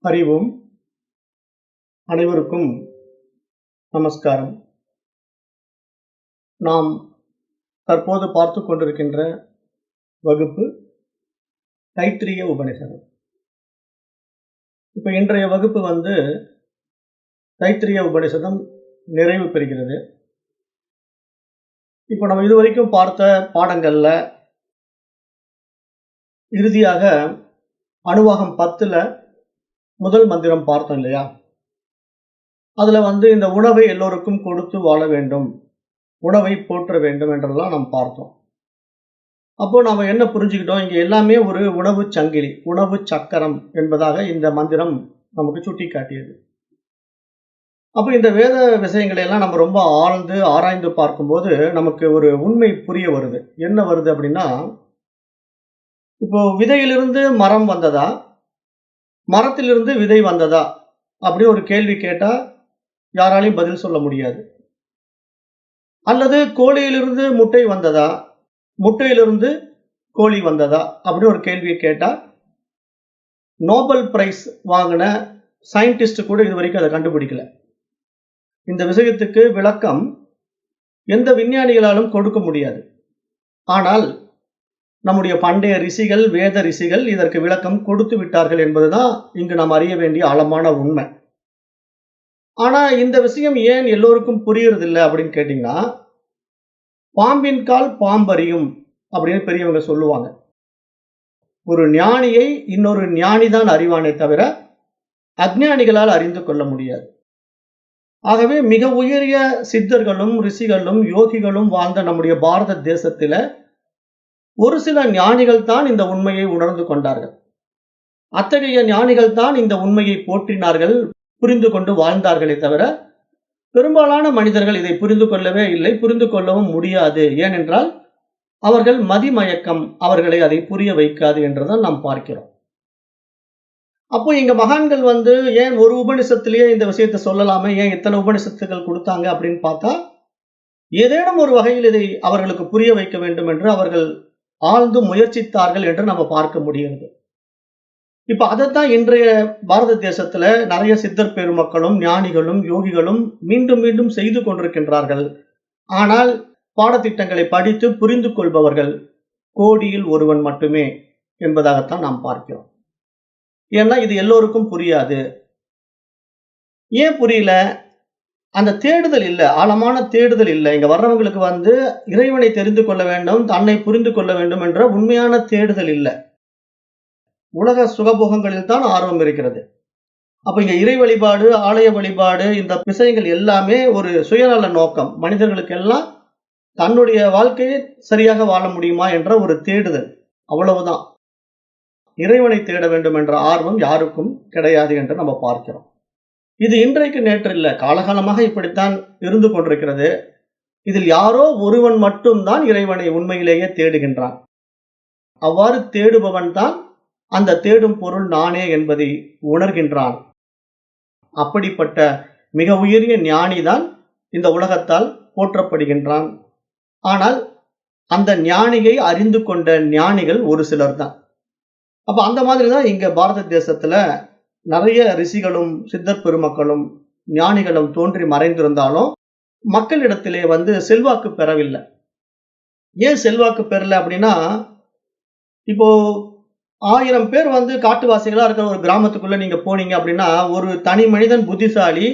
அறிவோம். அனைவருக்கும் நமஸ்காரம். நாம் தற்போது பார்த்து கொண்டிருக்கின்ற வகுப்பு தைத்திரிய உபநிஷதம். இப்போ இன்றைய வகுப்பு தைத்திரிய உபநிஷதம் நிறைவு பெறுகிறது. இப்போ நம்ம இதுவரைக்கும் பார்த்த பாடங்கள்ல இறுதியாக அணுவாகம் 10ல் முதல் மந்திரம் பார்த்தோம் இல்லையா? அதுல இந்த உணவை எல்லோருக்கும் கொடுத்து வாழ வேண்டும், உணவை போற்ற வேண்டும் என்றெல்லாம் நாம் பார்த்தோம். அப்போ நாம என்ன புரிஞ்சுக்கிட்டோம்? இங்க எல்லாமே ஒரு உணவு சங்கிலி, உணவு சக்கரம் என்பதாக இந்த மந்திரம் நமக்கு சுட்டி காட்டியது. அப்போ இந்த வேத விஷயங்களை எல்லாம் நம்ம ரொம்ப ஆழ்ந்து ஆராய்ந்து பார்க்கும்போது நமக்கு ஒரு உண்மை புரிய வருது. என்ன வருது அப்படின்னா, இப்போ விதையிலிருந்து மரம் வந்ததா, மரத்திலிருந்து விதை வந்ததா அப்படின்னு ஒரு கேள்வி கேட்டா யாராலையும் பதில் சொல்ல முடியாது. அல்லது கோழியிலிருந்து முட்டை வந்ததா, முட்டையிலிருந்து கோழி வந்ததா அப்படின்னு ஒரு கேள்வியை கேட்டா நோபல் பிரைஸ் வாங்கின சயின்டிஸ்ட் கூட இதுவரைக்கும் அதை கண்டுபிடிக்கல. இந்த விஷயத்துக்கு விளக்கம் எந்த விஞ்ஞானிகளாலும் கொடுக்க முடியாது. ஆனால் நம்முடைய பண்டைய ரிஷிகள், வேத ரிஷிகள் இதற்கு விளக்கம் கொடுத்து விட்டார்கள் என்பதுதான் இங்கு நாம் அறிய வேண்டிய ஆழமான உண்மை. ஆனா இந்த விஷயம் ஏன் எல்லோருக்கும் புரியறதில்லை அப்படின்னு கேட்டீங்கன்னா, பாம்பின் கால் பாம்பறியும் அப்படின்னு பெரியவங்க சொல்லுவாங்க. ஒரு ஞானியை இன்னொரு ஞானிதான் அறிவானே தவிர அஞ்ஞானிகளால் அறிந்து கொள்ள முடியாது. ஆகவே மிக உயரிய சித்தர்களும் ரிஷிகளும் யோகிகளும் வாழ்ந்த நம்முடைய பாரத தேசத்தில ஒரு சில ஞானிகள் தான் இந்த உண்மையை உணர்ந்து கொண்டார்கள். அத்தகைய ஞானிகள் தான் இந்த உண்மையை போற்றினார்கள், புரிந்து கொண்டு வாழ்ந்தார்களே தவிர பெரும்பாலான மனிதர்கள் இதை புரிந்து கொள்ளவே இல்லை, புரிந்து கொள்ளவும் முடியாது. ஏனென்றால் அவர்கள் மதிமயக்கம் அவர்களை அதை புரிய வைக்காது என்றுதான் நாம் பார்க்கிறோம். அப்போ இங்க மகான்கள் ஏன் ஒரு உபனிஷத்திலேயே இந்த விஷயத்தை சொல்லலாமே, ஏன் இத்தனை உபனிஷத்துகள் கொடுத்தாங்க அப்படின்னு பார்த்தா, ஏதேனும் ஒரு வகையில் இதை அவர்களுக்கு புரிய வைக்க வேண்டும் என்று அவர்கள் ஆழ்ந்து முயற்சித்தார்கள் என்று நம்ம பார்க்க முடியுது. இப்ப அதைத்தான் இன்றைய பாரத தேசத்துல நிறைய சித்தர் பெருமக்களும் ஞானிகளும் யோகிகளும் மீண்டும் மீண்டும் செய்து கொண்டிருக்கின்றார்கள். ஆனால் பாடத்திட்டங்களை படித்து புரிந்து கொள்பவர்கள் கோடியில் ஒருவன் மட்டுமே என்பதாகத்தான் நாம் பார்க்கிறோம். ஏன்னா இது எல்லோருக்கும் புரியாது. ஏன் புரியல? அந்த தேடுதல் இல்லை, ஆழமான தேடுதல் இல்லை. இங்க வர்றவங்களுக்கு இறைவனை தெரிந்து கொள்ள வேண்டும், தன்னை புரிந்து கொள்ள வேண்டும் என்ற உண்மையான தேடுதல் இல்லை. உலக சுகபோகங்களில் தான் ஆர்வம் இருக்கிறது. அப்ப இங்க இறை வழிபாடு, ஆலய வழிபாடு, இந்த விஷயங்கள் எல்லாமே ஒரு சுயநல நோக்கம். மனிதர்களுக்கு எல்லாம் தன்னுடைய வாழ்க்கையை சரியாக வாழ முடியுமா என்ற ஒரு தேடுதல், அவ்வளவுதான். இறைவனை தேட வேண்டும் என்ற ஆர்வம் யாருக்கும் கிடையாது என்று நம்ம பார்க்கிறோம். இது இன்றைக்கு நேற்று இல்லை, காலகாலமாக இப்படித்தான் இருந்து கொண்டிருக்கிறது. இதில் யாரோ ஒருவன் மட்டும்தான் இறைவனை உண்மையிலேயே தேடுகின்றான். அவ்வாறு தேடுபவன் தான் அந்த தேடும் பொருள் நானே என்பதை உணர்கின்றான். அப்படிப்பட்ட மிக உயரிய ஞானிதான் இந்த உலகத்தால் போற்றப்படுகின்றான். ஆனால் அந்த ஞானியை அறிந்து கொண்ட ஞானிகள் ஒரு சிலர் தான். அப்ப அந்த மாதிரிதான் இங்க பாரத தேசத்துல நிறைய ரிஷிகளும் சித்தர் பெருமக்களும் ஞானிகளும் தோன்றி மறைந்திருந்தாலும் மக்களிடத்திலே செல்வாக்கு பெறவில்லை. ஏன் செல்வாக்கு பெறல அப்படின்னா, இப்போ 1000 பேர் காட்டுவாசிகளா இருக்கிற ஒரு கிராமத்துக்குள்ள நீங்க போனீங்க அப்படின்னா, ஒரு தனி மனிதன் புத்திசாலி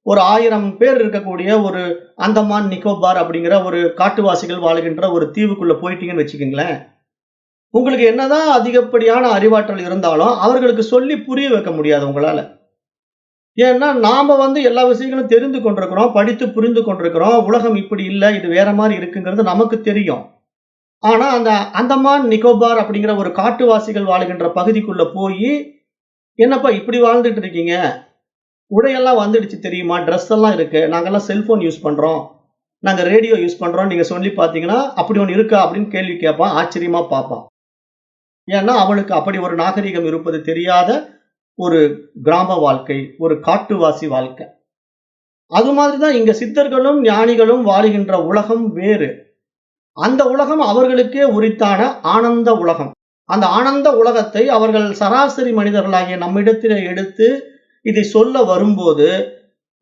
ஒரு 1000 பேர் இருக்கக்கூடிய ஒரு அந்தமான் நிக்கோபார் அப்படிங்கிற ஒரு காட்டுவாசிகள் வாழ்கின்ற ஒரு தீவுக்குள்ள போயிட்டீங்கன்னு வச்சுக்கோங்களேன், உங்களுக்கு என்னதான் அதிகப்படியான அறிவாற்றல் இருந்தாலும் அவர்களுக்கு சொல்லி புரிய வைக்க முடியாது உங்களால. ஏன்னா நாம எல்லா விஷயங்களும் தெரிந்து கொண்டிருக்கிறோம், படித்து புரிந்து கொண்டிருக்கிறோம். உலகம் இப்படி இல்லை, இது வேற மாதிரி இருக்குங்கிறது நமக்கு தெரியும். ஆனா அந்த அந்தமான் நிக்கோபார் அப்படிங்கிற ஒரு காட்டுவாசிகள் வாழ்கின்ற பகுதிக்குள்ள போய், என்னப்பா இப்படி வாழ்ந்துட்டு இருக்கீங்க, உடையெல்லாம் வந்துடுச்சு தெரியுமா, ட்ரெஸ் எல்லாம் இருக்கு, நாங்கெல்லாம் செல்போன் யூஸ் பண்றோம், நாங்க ரேடியோ யூஸ் பண்றோம், நீங்க சொல்லி பாத்தீங்கன்னா அப்படி ஒண்ணு இருக்கா அப்படின்னு கேள்வி கேட்பான், ஆச்சரியமா பார்ப்பான். ஏன்னா அவனுக்கு அப்படி ஒரு நாகரிகம் இருப்பது தெரியாத ஒரு கிராம வாழ்க்கை, ஒரு காட்டுவாசி வாழ்க்கை. அது மாதிரிதான் இங்க சித்தர்களும் ஞானிகளும் வாழுகின்ற உலகம் வேறு. அந்த உலகம் அவர்களுக்கே உரித்தான ஆனந்த உலகம். அந்த ஆனந்த உலகத்தை அவர்கள் சராசரி மனிதர்களாகிய நம்மிடத்தில் எடுத்து இதை சொல்ல வரும்போது,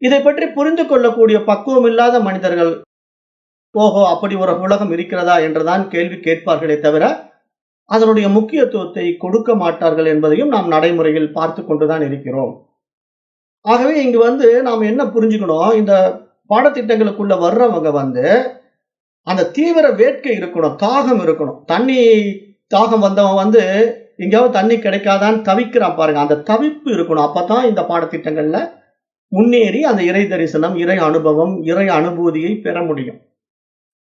இதை பற்றி புரிந்து கொள்ளக்கூடிய பக்குவம் இல்லாத மனிதர்கள், ஓஹோ அப்படி ஒரு உலகம் இருக்கிறதா என்றுதான் கேள்வி கேட்பார்களே தவிர, அதனுடைய முக்கியத்துவத்தை கொடுக்க மாட்டார்கள் என்பதையும் நாம் நடைமுறையில் பார்த்து கொண்டுதான் இருக்கிறோம். ஆகவே இங்கு நாம் என்ன புரிஞ்சுக்கணும், இந்த பாடத்திட்டங்களுக்குள்ள வர்றவங்க அந்த தீவிர வேட்கை இருக்கணும், தாகம் இருக்கணும். தாகம் வந்தவன் எங்கேயாவது தண்ணி கிடைக்காதான்னு தவிக்கிறான் பாருங்க, அந்த தவிப்பு இருக்கணும். அப்பதான் இந்த பாடத்திட்டங்கள்ல முன்னேறி அந்த இறை தரிசனம், இறை அனுபவம், இறை அனுபூதியை பெற முடியும்.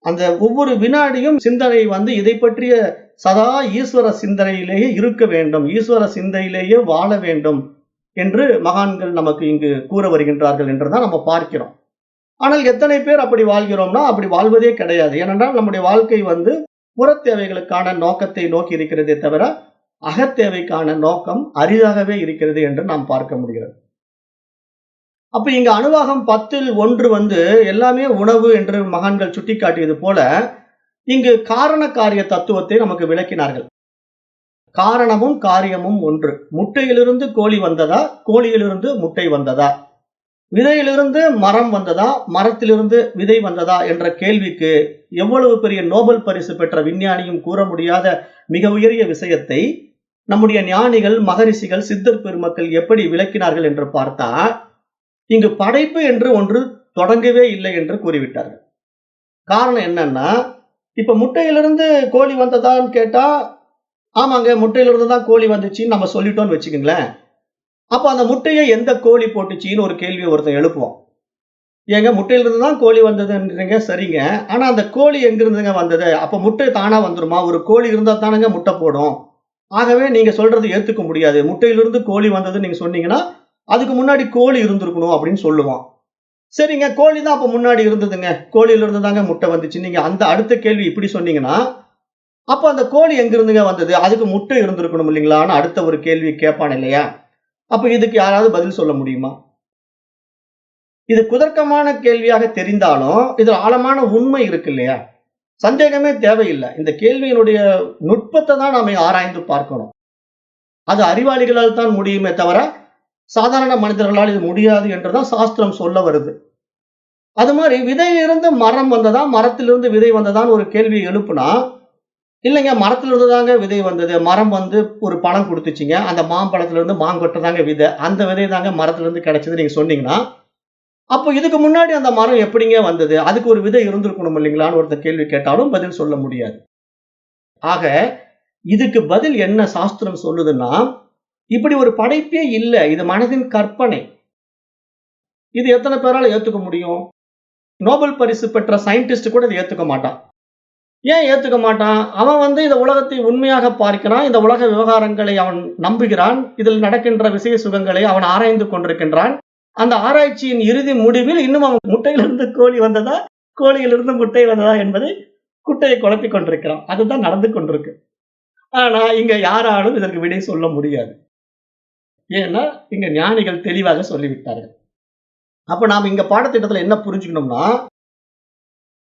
அந்த ஒவ்வொரு வினாடியும் சிந்தனை இதை பற்றிய சதா ஈஸ்வர சிந்தனையிலேயே இருக்க வேண்டும், ஈஸ்வர சிந்தையிலேயே வாழ வேண்டும் என்று மகான்கள் நமக்கு இங்கு கூற வருகின்றார்கள் என்றுதான் நம்ம பார்க்கிறோம். ஆனால் எத்தனை பேர் அப்படி வாழ்கிறோம்னா, அப்படி வாழ்வதே கிடையாது. ஏனென்றால் நம்முடைய வாழ்க்கை புறத் தேவைகளுக்கான நோக்கத்தை நோக்கி இருக்கிறதே தவிர, அகத்தேவைக்கான நோக்கம் அரிதாகவே இருக்கிறது என்று நாம் பார்க்க முடிகிறது. அப்ப இங்க அணுவாகம் 10:1 எல்லாமே உணவு என்று மகான்கள் சுட்டிக்காட்டியது போல, இங்கு காரண காரிய தத்துவத்தை நமக்கு விளக்கினார்கள். காரணமும் காரியமும் ஒன்று. முட்டையிலிருந்து கோழி வந்ததா, கோழியிலிருந்து முட்டை வந்ததா, விதையிலிருந்து மரம் வந்ததா, மரத்திலிருந்து விதை வந்ததா என்ற கேள்விக்கு எவ்வளவு பெரிய நோபல் பரிசு பெற்ற விஞ்ஞானியும் கூற முடியாத மிக உயரிய விஷயத்தை நம்முடைய ஞானிகள், மகரிஷிகள், சித்தர் பெருமக்கள் எப்படி விளக்கினார்கள் என்று பார்த்தா, இங்கு படைப்பு என்று ஒன்று தொடங்கவே இல்லை என்று கூறிவிட்டார்கள். காரணம் என்னன்னா, இப்ப முட்டையிலிருந்து கோழி வந்ததான்னு கேட்டா, ஆமாங்க முட்டையிலிருந்து தான் கோழி வந்துச்சுன்னு நம்ம சொல்லிட்டோம்னு வச்சுக்கோங்களேன். அப்ப அந்த முட்டையை எந்த கோழி போட்டுச்சின்னு ஒரு கேள்வியை ஒருத்தன் எழுப்புவோம். ஏங்க முட்டையிலிருந்து தான் கோழி வந்ததுன்றீங்க, சரிங்க, ஆனா அந்த கோழி எங்கிருந்துங்க வந்தது? அப்ப முட்டை தானா வந்துருமா? ஒரு கோழி இருந்தா தானங்க முட்டை போடும். ஆகவே நீங்க சொல்றது ஏத்துக்க முடியாது. முட்டையிலிருந்து கோழி வந்ததுன்னு நீங்க சொன்னீங்கன்னா, அதுக்கு முன்னாடி கோழி இருந்திருக்கணும் அப்படின்னு சொல்லுவான். சரிங்க, கோழி தான் அப்ப முன்னாடி இருந்ததுங்க, கோழியிலிருந்து தாங்க முட்டை வந்துச்சு. நீங்க அந்த அடுத்த கேள்வி இப்படி சொன்னீங்கன்னா, அப்ப அந்த கோழி எங்கிருந்துங்க வந்தது? அதுக்கு முட்டை இருந்திருக்கணும் இல்லைங்களான்னு அடுத்த ஒரு கேள்வி கேட்பான் இல்லையா? அப்ப இதுக்கு யாராவது பதில் சொல்ல முடியுமா? இது குதர்க்கமான கேள்வியாக தெரிந்தாலும் இதுல ஆழமான உண்மை இருக்கு இல்லையா? சந்தேகமே தேவையில்லை. இந்த கேள்வியினுடைய நுட்பத்தை தான் நாம ஆராய்ந்து பார்க்கணும். அது அறிவாளிகளால் தான் முடியுமே தவிர சாதாரண மனிதர்களால் இது முடியாது என்றுதான் சாஸ்திரம் சொல்ல வருது. அது மாதிரி விதையிலிருந்து மரம் வந்ததா, மரத்திலிருந்து விதை வந்ததான்னு ஒரு கேள்வி எழுப்புனா, இல்லைங்க மரத்திலிருந்து தாங்க விதை வந்தது, மரம் ஒரு பழம் கொடுத்துச்சிங்க, அந்த மாம்பழத்திலிருந்து மாங்கொட்டை தாங்க விதை, அந்த விதை தாங்க மரத்திலிருந்து கிடைச்சது நீங்க சொன்னீங்கன்னா, அப்போ இதுக்கு முன்னாடி அந்த மரம் எப்படிங்க வந்தது? அதுக்கு ஒரு விதை இருந்திருக்கணும் இல்லைங்களான்னு ஒருத்தர் கேள்வி கேட்டாலும் பதில் சொல்ல முடியாது. ஆக இதுக்கு பதில் என்ன சாஸ்திரம் சொல்லுதுன்னா, இப்படி ஒரு படைப்பே இல்லை, இது மனதின் கற்பனை. இது எத்தனை பேரால ஏத்துக்க முடியும்? நோபல் பரிசு பெற்ற சயின்டிஸ்ட் கூட இதை ஏத்துக்க மாட்டான். ஏன் ஏத்துக்க மாட்டான்? அவன் இந்த உலகத்தை உண்மையாக பார்க்கிறான், இந்த உலக விவகாரங்களை அவன் நம்புகிறான், இதில் நடக்கின்ற விசேஷ சுகங்களை அவன் ஆராய்ந்து கொண்டிருக்கின்றான். அந்த ஆராய்ச்சியின் இறுதி முடிவில் இன்னும் அவன் முட்டையிலிருந்து கோழி வந்ததா, கோழியிலிருந்து முட்டை வந்ததா என்பதை குட்டையை குழப்பிக் கொண்டிருக்கிறான். அதுதான் நடந்து கொண்டிருக்கு. ஆனா இங்க யாராலும் இதற்கு விடை சொல்ல முடியாது. ஏன்னா இங்க ஞானிகள் தெளிவாக சொல்லிவிட்டார்கள். அப்ப நாம இங்க பாடத்திட்டத்துல என்ன புரிஞ்சுக்கணும்னா,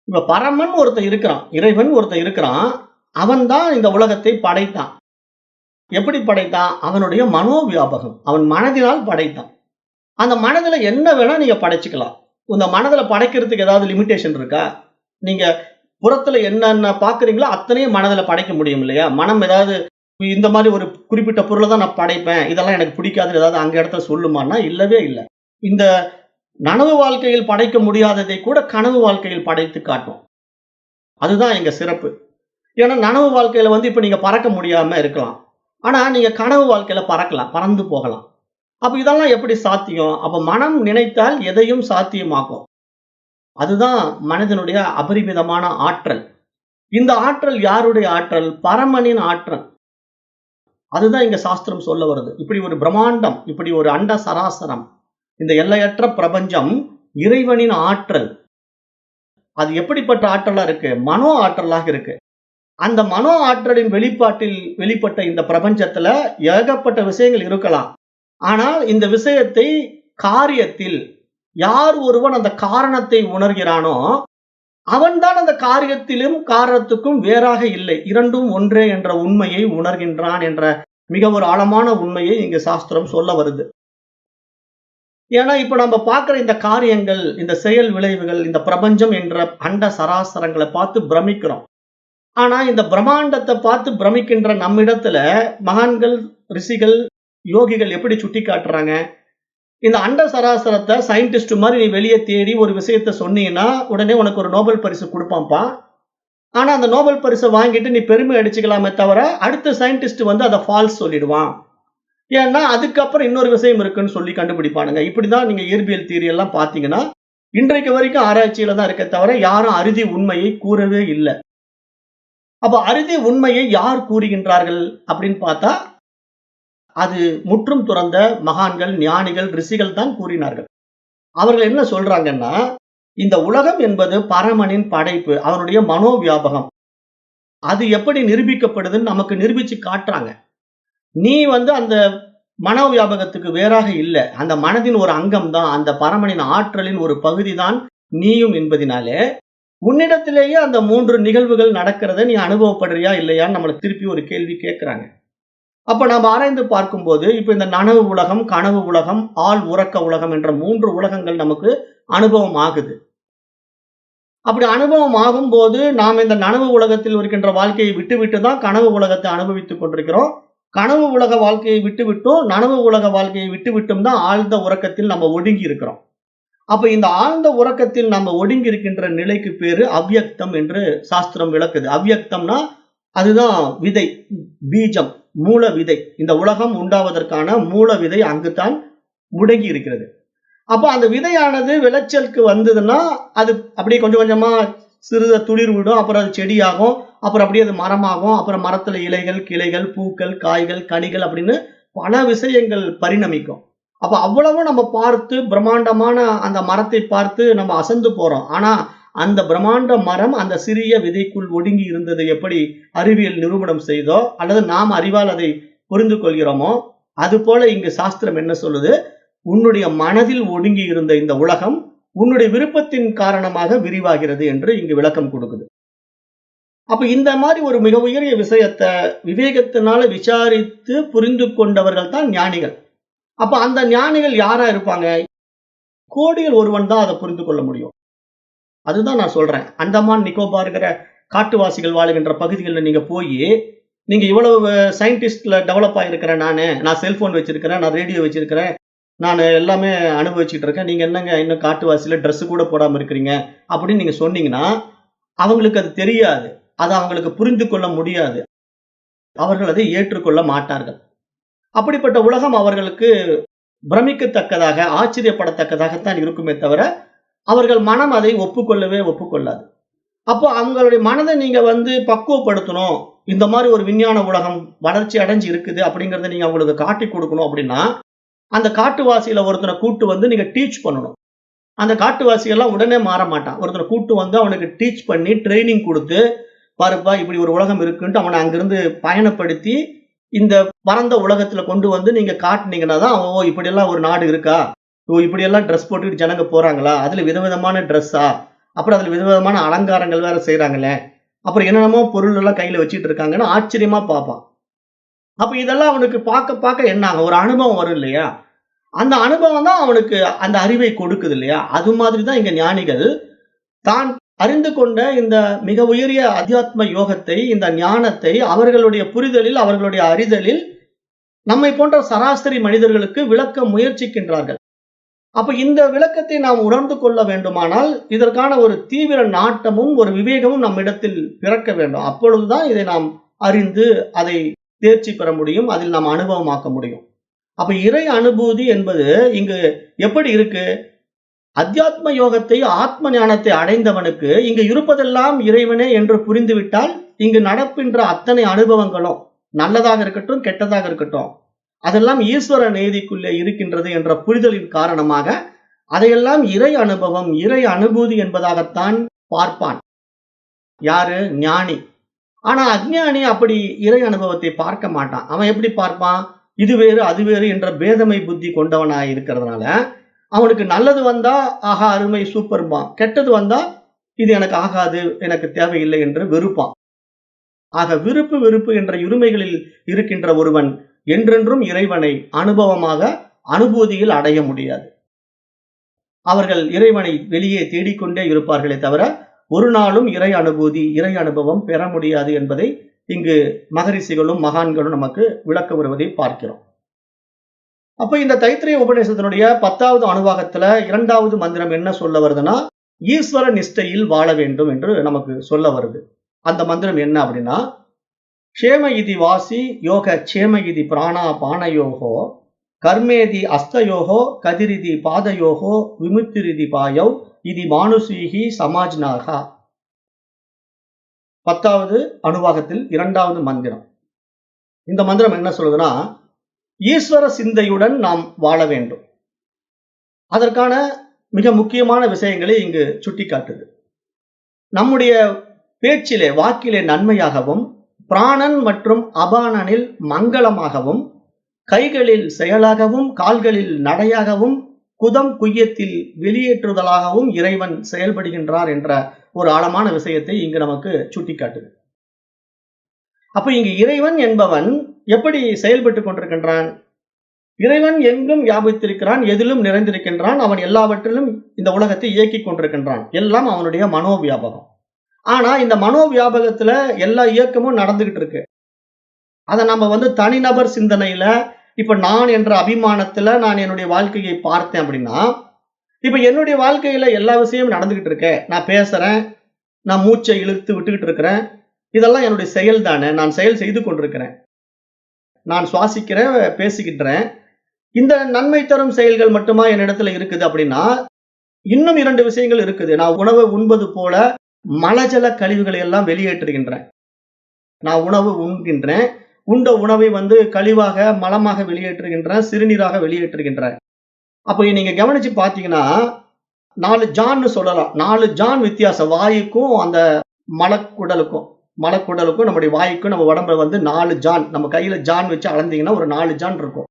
இப்ப பரமன் ஒருத்தன் இருக்கிறான், இறைவன் ஒருத்தன் இருக்கிறான், அவன் தான் இந்த உலகத்தை படைத்தான். எப்படி படைத்தான்? அவனுடைய மனோவியாபகம், அவன் மனதினால் படைத்தான். அந்த மனதுல என்ன வேணா நீங்க படைச்சுக்கலாம். இந்த மனதுல படைக்கிறதுக்கு ஏதாவது லிமிடேஷன் இருக்கா? நீங்க புறத்துல என்னென்ன பாக்குறீங்களோ அத்தனையும் மனதுல படைக்க முடியும் இல்லையா? மனம் ஏதாவது இந்த மாதிரி ஒரு குறிப்பிட்ட பொருளை தான் நான் படைப்பேன், இதெல்லாம் எனக்கு பிடிக்காதுன்னு ஏதாவது அங்க இடத்துல சொல்லுமான்னா இல்லவே இல்லை. இந்த நனவு வாழ்க்கையில் படைக்க முடியாததை கூட கனவு வாழ்க்கையில் படைத்து காட்டும். அதுதான் எங்க சிறப்பு. ஏன்னா நனவு வாழ்க்கையில இப்ப நீங்க பறக்க முடியாம இருக்கலாம், ஆனா நீங்க கனவு வாழ்க்கையில பறக்கலாம், பறந்து போகலாம். அப்ப இதெல்லாம் எப்படி சாத்தியம்? அப்ப மனம் நினைத்தால் எதையும் சாத்தியமாக்கும். அதுதான் மனிதனுடைய அபரிமிதமான ஆற்றல். இந்த ஆற்றல் யாருடைய ஆற்றல்? பரமனின் ஆற்றல். அதுதான் இங்க சாஸ்திரம் சொல்ல வருது. இப்படி ஒரு பிரம்மாண்டம், இப்படி ஒரு அண்ட சராசரம், இந்த எல்லையற்ற பிரபஞ்சம் இறைவனின் ஆற்றல். அது எப்படிப்பட்ட ஆற்றலா இருக்கு? மனோ ஆற்றலாக இருக்கு. அந்த மனோ ஆற்றலின் வெளிப்பாட்டில் வெளிப்பட்ட இந்த பிரபஞ்சத்துல ஏகப்பட்ட விஷயங்கள் இருக்கலாம். ஆனால் இந்த விஷயத்தை காரியத்தில் யார் ஒருவன் அந்த காரணத்தை உணர்கிறானோ அவன்தான் அந்த காரியத்திலும் காரணத்துக்கும் வேறாக இல்லை. இரண்டும் ஒன்றே என்ற உண்மையை உணர்கின்றான் என்ற மிக ஒரு ஆழமான உண்மையை இங்கு சாஸ்திரம் சொல்ல வருது. ஏன்னா இப்ப நம்ம பார்க்கிற இந்த காரியங்கள், இந்த செயல் விளைவுகள், இந்த பிரபஞ்சம் என்ற அண்ட சராசரங்களை பார்த்து பிரமிக்கிறோம். ஆனா இந்த பிரம்மாண்டத்தை பார்த்து பிரமிக்கின்ற நம்மிடத்துல மகான்கள், ரிஷிகள், யோகிகள் எப்படி சுட்டி காட்டுறாங்க? இந்த அண்ட சராசரத்தை சயின்டிஸ்ட் மாதிரி நீ வெளியே தேடி ஒரு விஷயத்த சொன்னீங்கன்னா உடனே உனக்கு ஒரு நோபல் பரிசு கொடுப்பான்ப்பா. ஆனா அந்த நோபல் பரிசை வாங்கிட்டு நீ பெருமை அடிச்சுக்கலாமே தவிர அடுத்த சயின்டிஸ்ட் வந்து அதை ஃபால்ஸ் சொல்லிடுவான். ஏன்னா அதுக்கப்புறம் இன்னொரு விஷயம் இருக்குன்னு சொல்லி கண்டுபிடிப்பானுங்க. இப்படிதான் நீங்க இயற்பியல் தியரி எல்லாம் பாத்தீங்கன்னா இன்றைக்கு வரைக்கும் ஆராய்ச்சியில தான் இருக்க தவிர யாரும் அறுதி உண்மையை கூறவே இல்லை. அப்ப அறுதி உண்மையை யார் கூறுகின்றார்கள் அப்படின்னு பார்த்தா அது முற்றும் துறந்த மகான்கள், ஞானிகள், ரிஷிகள் தான் கூறினார்கள். அவர்கள் என்ன சொல்றாங்கன்னா, இந்த உலகம் என்பது பரமனின் படைப்பு, அவனுடைய மனோவியாபகம். அது எப்படி நிரூபிக்கப்படுதுன்னு நமக்கு நிரூபிச்சு காட்டுறாங்க. நீ வந்து அந்த மனோவியாபகத்துக்கு வேறாக இல்ல. அந்த மனதின் ஒரு அங்கம் தான், அந்த பரமனின் ஆற்றலின் ஒரு பகுதி தான் நீயும் என்பதினாலே, உன்னிடத்திலேயே அந்த 3 நிகழ்வுகள் நடக்கிறத நீ அனுபவப்படுறியா இல்லையான்னு நம்மள திருப்பி ஒரு கேள்வி கேட்கிறாங்க. அப்ப நாம ஆராய்ந்து பார்க்கும்போது, இப்ப இந்த நனவு உலகம், கனவு உலகம், ஆழ் உறக்க உலகம் என்ற 3 உலகங்கள் நமக்கு அனுபவம் ஆகுது. அப்படி அனுபவம் ஆகும்போது, நாம் இந்த நனவு உலகத்தில் இருக்கின்ற வாழ்க்கையை விட்டுவிட்டு தான் கனவு உலகத்தை அனுபவித்துக் கொண்டிருக்கிறோம். கனவு உலக வாழ்க்கையை விட்டுவிட்டும், நனவு உலக வாழ்க்கையை விட்டுவிட்டும் தான் ஆழ்ந்த உறக்கத்தில் நம்ம ஒடுங்கி இருக்கிறோம். அப்ப இந்த ஆழ்ந்த உறக்கத்தில் நம்ம ஒடுங்கி இருக்கின்ற நிலைக்கு பேரு அவ்யக்தம் என்று சாஸ்திரம் விளக்குது. அவ்யக்தம்னா அதுதான் விதை, பீஜம், மூல விதை. இந்த உலகம் உண்டாவதற்கான மூல விதை அங்குதான் முடங்கி இருக்கிறது. அப்ப அந்த விதையானது விளைச்சலுக்கு வந்ததுன்னா அது அப்படியே கொஞ்சம் கொஞ்சமா சிறித துளிர் விடும், அப்புறம் அது செடியாகும், அப்புறம் அப்படியே அது மரமாகும், அப்புறம் மரத்துல இலைகள், கிளைகள், பூக்கள், காய்கள், கனிகள் அப்படின்னு பல விஷயங்கள் பரிணமிக்கும். அப்ப அவ்வளவும் நம்ம பார்த்து பிரம்மாண்டமான அந்த மரத்தை பார்த்து நம்ம அசந்து போறோம். ஆனா அந்த பிரம்மாண்ட மரம் அந்த சிறிய விதைக்குள் ஒடுங்கி இருந்தது எப்படி அறிவியல் நிரூபணம் செய்தோ அல்லது நாம் அறிவால் அதை புரிந்து கொள்கிறோமோ, அது போல இங்கு சாஸ்திரம் என்ன சொல்லுது? உன்னுடைய மனதில் ஒடுங்கி இருந்த இந்த உலகம் உன்னுடைய விருப்பத்தின் காரணமாக விரிவாகிறது என்று இங்கு விளக்கம் கொடுக்குது. அப்ப இந்த மாதிரி ஒரு மிக உயரிய விஷயத்தை விவேகத்தினால விசாரித்து புரிந்து கொண்டவர்கள் தான் ஞானிகள். அப்ப அந்த ஞானிகள் யாரா இருப்பாங்க? கோடியில் ஒருவன் தான் அதை புரிந்து கொள்ள முடியும். அதுதான் நான் சொல்றேன். அந்தமான் நிக்கோபார்ங்கிற காட்டுவாசிகள் வாழுகின்ற பகுதிகளில் நீங்க போய் நீங்க இவ்வளவு சயின்டிஸ்ட்ல டெவலப் ஆகிருக்கிறேன், நான் செல்போன் வச்சிருக்கிறேன், நான் ரேடியோ வச்சிருக்கிறேன், நான் எல்லாமே அனுபவிச்சுட்டு இருக்கேன், நீங்க என்னங்க இன்னும் காட்டுவாசியில ட்ரெஸ் கூட போடாம இருக்கிறீங்க அப்படின்னு நீங்க சொன்னீங்கன்னா அவங்களுக்கு அது தெரியாது. அதை அவங்களுக்கு புரிந்து கொள்ள முடியாது. அவர்கள் அதை ஏற்றுக்கொள்ள மாட்டார்கள். அப்படிப்பட்ட உலகம் அவர்களுக்கு பிரமிக்கத்தக்கதாக, ஆச்சரியப்படத்தக்கதாகத்தான் இருக்குமே தவிர அவர்கள் மனம் அதை ஒப்புக்கொள்ளாது. அப்போ அவங்களுடைய மனதை நீங்க வந்து பக்குவப்படுத்தணும், இந்த மாதிரி ஒரு விஞ்ஞான உலகம் வளர்ச்சி அடைஞ்சு இருக்குது அப்படிங்கறத நீங்க அவங்களுக்கு காட்டி கொடுக்கணும் அப்படின்னா அந்த காட்டுவாசியில ஒருத்தனை கூட்டு வந்து நீங்க டீச் பண்ணணும். அந்த காட்டுவாசி எல்லாம் உடனே மாற மாட்டான். ஒருத்தனை கூட்டு வந்து அவனுக்கு டீச் பண்ணி ட்ரைனிங் கொடுத்து, பாருப்பா இப்படி ஒரு உலகம் இருக்குன்ட்டு அவனை அங்கிருந்து பயணப்படுத்தி இந்த பரந்த உலகத்துல கொண்டு வந்து நீங்க காட்டுனீங்கன்னா தான் அவன், ஓ இப்படியெல்லாம் ஒரு நாடு இருக்கா, ஓ இப்படியெல்லாம் ட்ரெஸ் போட்டுட்டு ஜனங்க போறாங்களா, அதுல விதவிதமான ட்ரெஸ்ஸா, அப்புறம் அதுல விதவிதமான அலங்காரங்கள் வேற செய்யறாங்களே, அப்புறம் என்னென்னமோ பொருள் எல்லாம் கையில வச்சுட்டு இருக்காங்கன்னு ஆச்சரியமா பார்ப்பான். அப்ப இதெல்லாம் அவனுக்கு பார்க்க பார்க்க என்ன ஆகும்? ஒரு அனுபவம் வரும் இல்லையா? அந்த அனுபவம் தான் அவனுக்கு அந்த அறிவை கொடுக்குது இல்லையா? அது மாதிரி தான் இங்க ஞானிகள் தான் அறிந்து கொண்ட இந்த மிக உயரிய அத்தியாத்ம யோகத்தை, இந்த ஞானத்தை அவர்களுடைய புரிதலில், அவர்களுடைய அறிதலில் நம்மை போன்ற சராசரி மனிதர்களுக்கு விளக்க முயற்சிக்கின்றார்கள். அப்ப இந்த விளக்கத்தை நாம் உணர்ந்து கொள்ள வேண்டுமானால் இதற்கான ஒரு தீவிர நாட்டமும் ஒரு விவேகமும் நம்மிடத்தில் பிறக்க வேண்டும். அப்பொழுதுதான் இதை நாம் அறிந்து அதை தேர்ச்சி பெற முடியும், அதில் நாம் அனுபவமாக்க முடியும். அப்ப இறை அனுபூதி என்பது இங்கு எப்படி இருக்கு? அத்தியாத்ம யோகத்தை, ஆத்ம ஞானத்தை அடைந்தவனுக்கு இங்கு இருப்பதெல்லாம் இறைவனே என்று புரிந்துவிட்டால் இங்கு நடக்கின்ற அத்தனை அனுபவங்களும் நல்லதாக இருக்கட்டும், கெட்டதாக இருக்கட்டும், அதெல்லாம் ஈஸ்வர நீதிக்குள்ளே இருக்கின்றது என்ற புரிதலின் காரணமாக அதையெல்லாம் இறை அனுபவம், இறை அனுபூதி என்பதாகத்தான் பார்ப்பான். யாரு? ஞானி. ஆனா அஞ்ஞானி அப்படி இறை அனுபவத்தை பார்க்க மாட்டான். அவன் எப்படி பார்ப்பான்? இது வேறு அது வேறு என்ற பேதமை புத்தி கொண்டவனாய் இருக்கிறதுனால அவனுக்கு நல்லது வந்தா ஆஹா அருமை சூப்பர்பான், கெட்டது வந்தா இது எனக்கு ஆகாது, எனக்கு தேவையில்லை என்று வெறுப்பான். ஆக விருப்பு வெறுப்பு என்ற இருமைகளில் இருக்கின்ற ஒருவன் என்றென்றும் இறைவனை அனுபவமாக அனுபூதியில் அடைய முடியாது. அவர்கள் இறைவனை வெளியே தேடிக்கொண்டே இருப்பார்களே தவிர ஒரு நாளும் இறை அனுபூதி, இறை அனுபவம் பெற முடியாது என்பதை இங்கு மகரிஷிகளும் மகான்களும் நமக்கு விளக்க வருவதை பார்க்கிறோம். அப்ப இந்த தைத்திரிய உபநிஷத்தினுடைய 10வது அணுவாகத்துல 2வது மந்திரம் என்ன சொல்ல வருதுன்னா, ஈஸ்வர நிஷ்டையில் வாழ வேண்டும் என்று நமக்கு சொல்ல வருது. அந்த மந்திரம் என்ன அப்படின்னா, க்ஷேம இதி வாசி யோக க்ஷேம இதி பிராணா பானயோகோ கர்மேதி அஸ்தயோகோ கதிரிதி பாதயோகோ விமுத்திரிதி பாயவ் இதி மானுஷீகி சமாஜ்னாகா. 10வது அணுவாகத்தில் 2வது மந்திரம். இந்த மந்திரம் என்ன சொல்லுதுன்னா, ஈஸ்வர சிந்தையுடன் நாம் வாழ வேண்டும். அதற்கான மிக முக்கியமான விஷயங்களை இங்கு சுட்டிக்காட்டுது. நம்முடைய பேச்சிலே வாக்கிலே நன்மையாகவும், பிராணன் மற்றும் அபானனில் மங்களமாகவும், கைகளில் செயலாகவும், கால்களில் நடையாகவும், குதம் குய்யத்தில் வெளியேற்றுதலாகவும் இறைவன் செயல்படுகின்றார் என்ற ஒரு ஆழமான விஷயத்தை இங்கு நமக்கு சுட்டிக்காட்டுது. அப்ப இங்கு இறைவன் என்பவன் எப்படி செயல்பட்டுக் கொண்டிருக்கின்றான்? இறைவன் எங்கும் வியாபித்திருக்கிறான், எதிலும் நிறைந்திருக்கின்றான், அவன் எல்லாவற்றிலும் இந்த உலகத்தை இயக்கிக் கொண்டிருக்கின்றான். எல்லாம் அவனுடைய மனோவியாபகம். ஆனா இந்த மனோவியாபகத்துல எல்லா இயக்கமும் நடந்துகிட்டு இருக்கு. அதை நம்ம தனிநபர் சிந்தனையில, இப்ப நான் என்ற அபிமானத்துல நான் என்னுடைய வாழ்க்கையை பார்த்தேன் அப்படின்னா, இப்ப என்னுடைய வாழ்க்கையில எல்லா விஷயமும் நடந்துகிட்டு இருக்கேன். நான் பேசுறேன், நான் மூச்சை இழுத்து விட்டுக்கிட்டு இருக்கிறேன், இதெல்லாம் என்னுடைய செயல் தானே, நான் செயல் செய்து கொண்டிருக்கிறேன், நான் சுவாசிக்கிறேன், பேசிக்கிட்டுறேன். இந்த நன்மை தரும் செயல்கள் மட்டுமா என்னிடத்துல இருக்குது அப்படின்னா, இன்னும் 2 விஷயங்கள் இருக்குது. நான் உணவை உண்பது போல மலஜல கழிவுகளை எல்லாம் வெளியேற்றுகின்றேன். நான் உணவு உண்கின்றேன், உண்ட உணவை கழிவாக மலமாக வெளியேற்றுகின்றேன், சிறுநீராக வெளியேற்றுகின்றேன். அப்ப நீங்க கவனிச்சு பாத்தீங்கன்னா 4 ஜான்னு சொல்லலாம். 4 ஜான் வித்தியாசம் வாயுக்கும் அந்த மலக்குடலுக்கும் நம்முடைய வாய்க்கும் நம்ம உடம்புல 4 ஜான், நம்ம கையில ஜான் வச்சு அளந்தீங்கன்னா ஒரு 4 ஜான் இருக்கும்.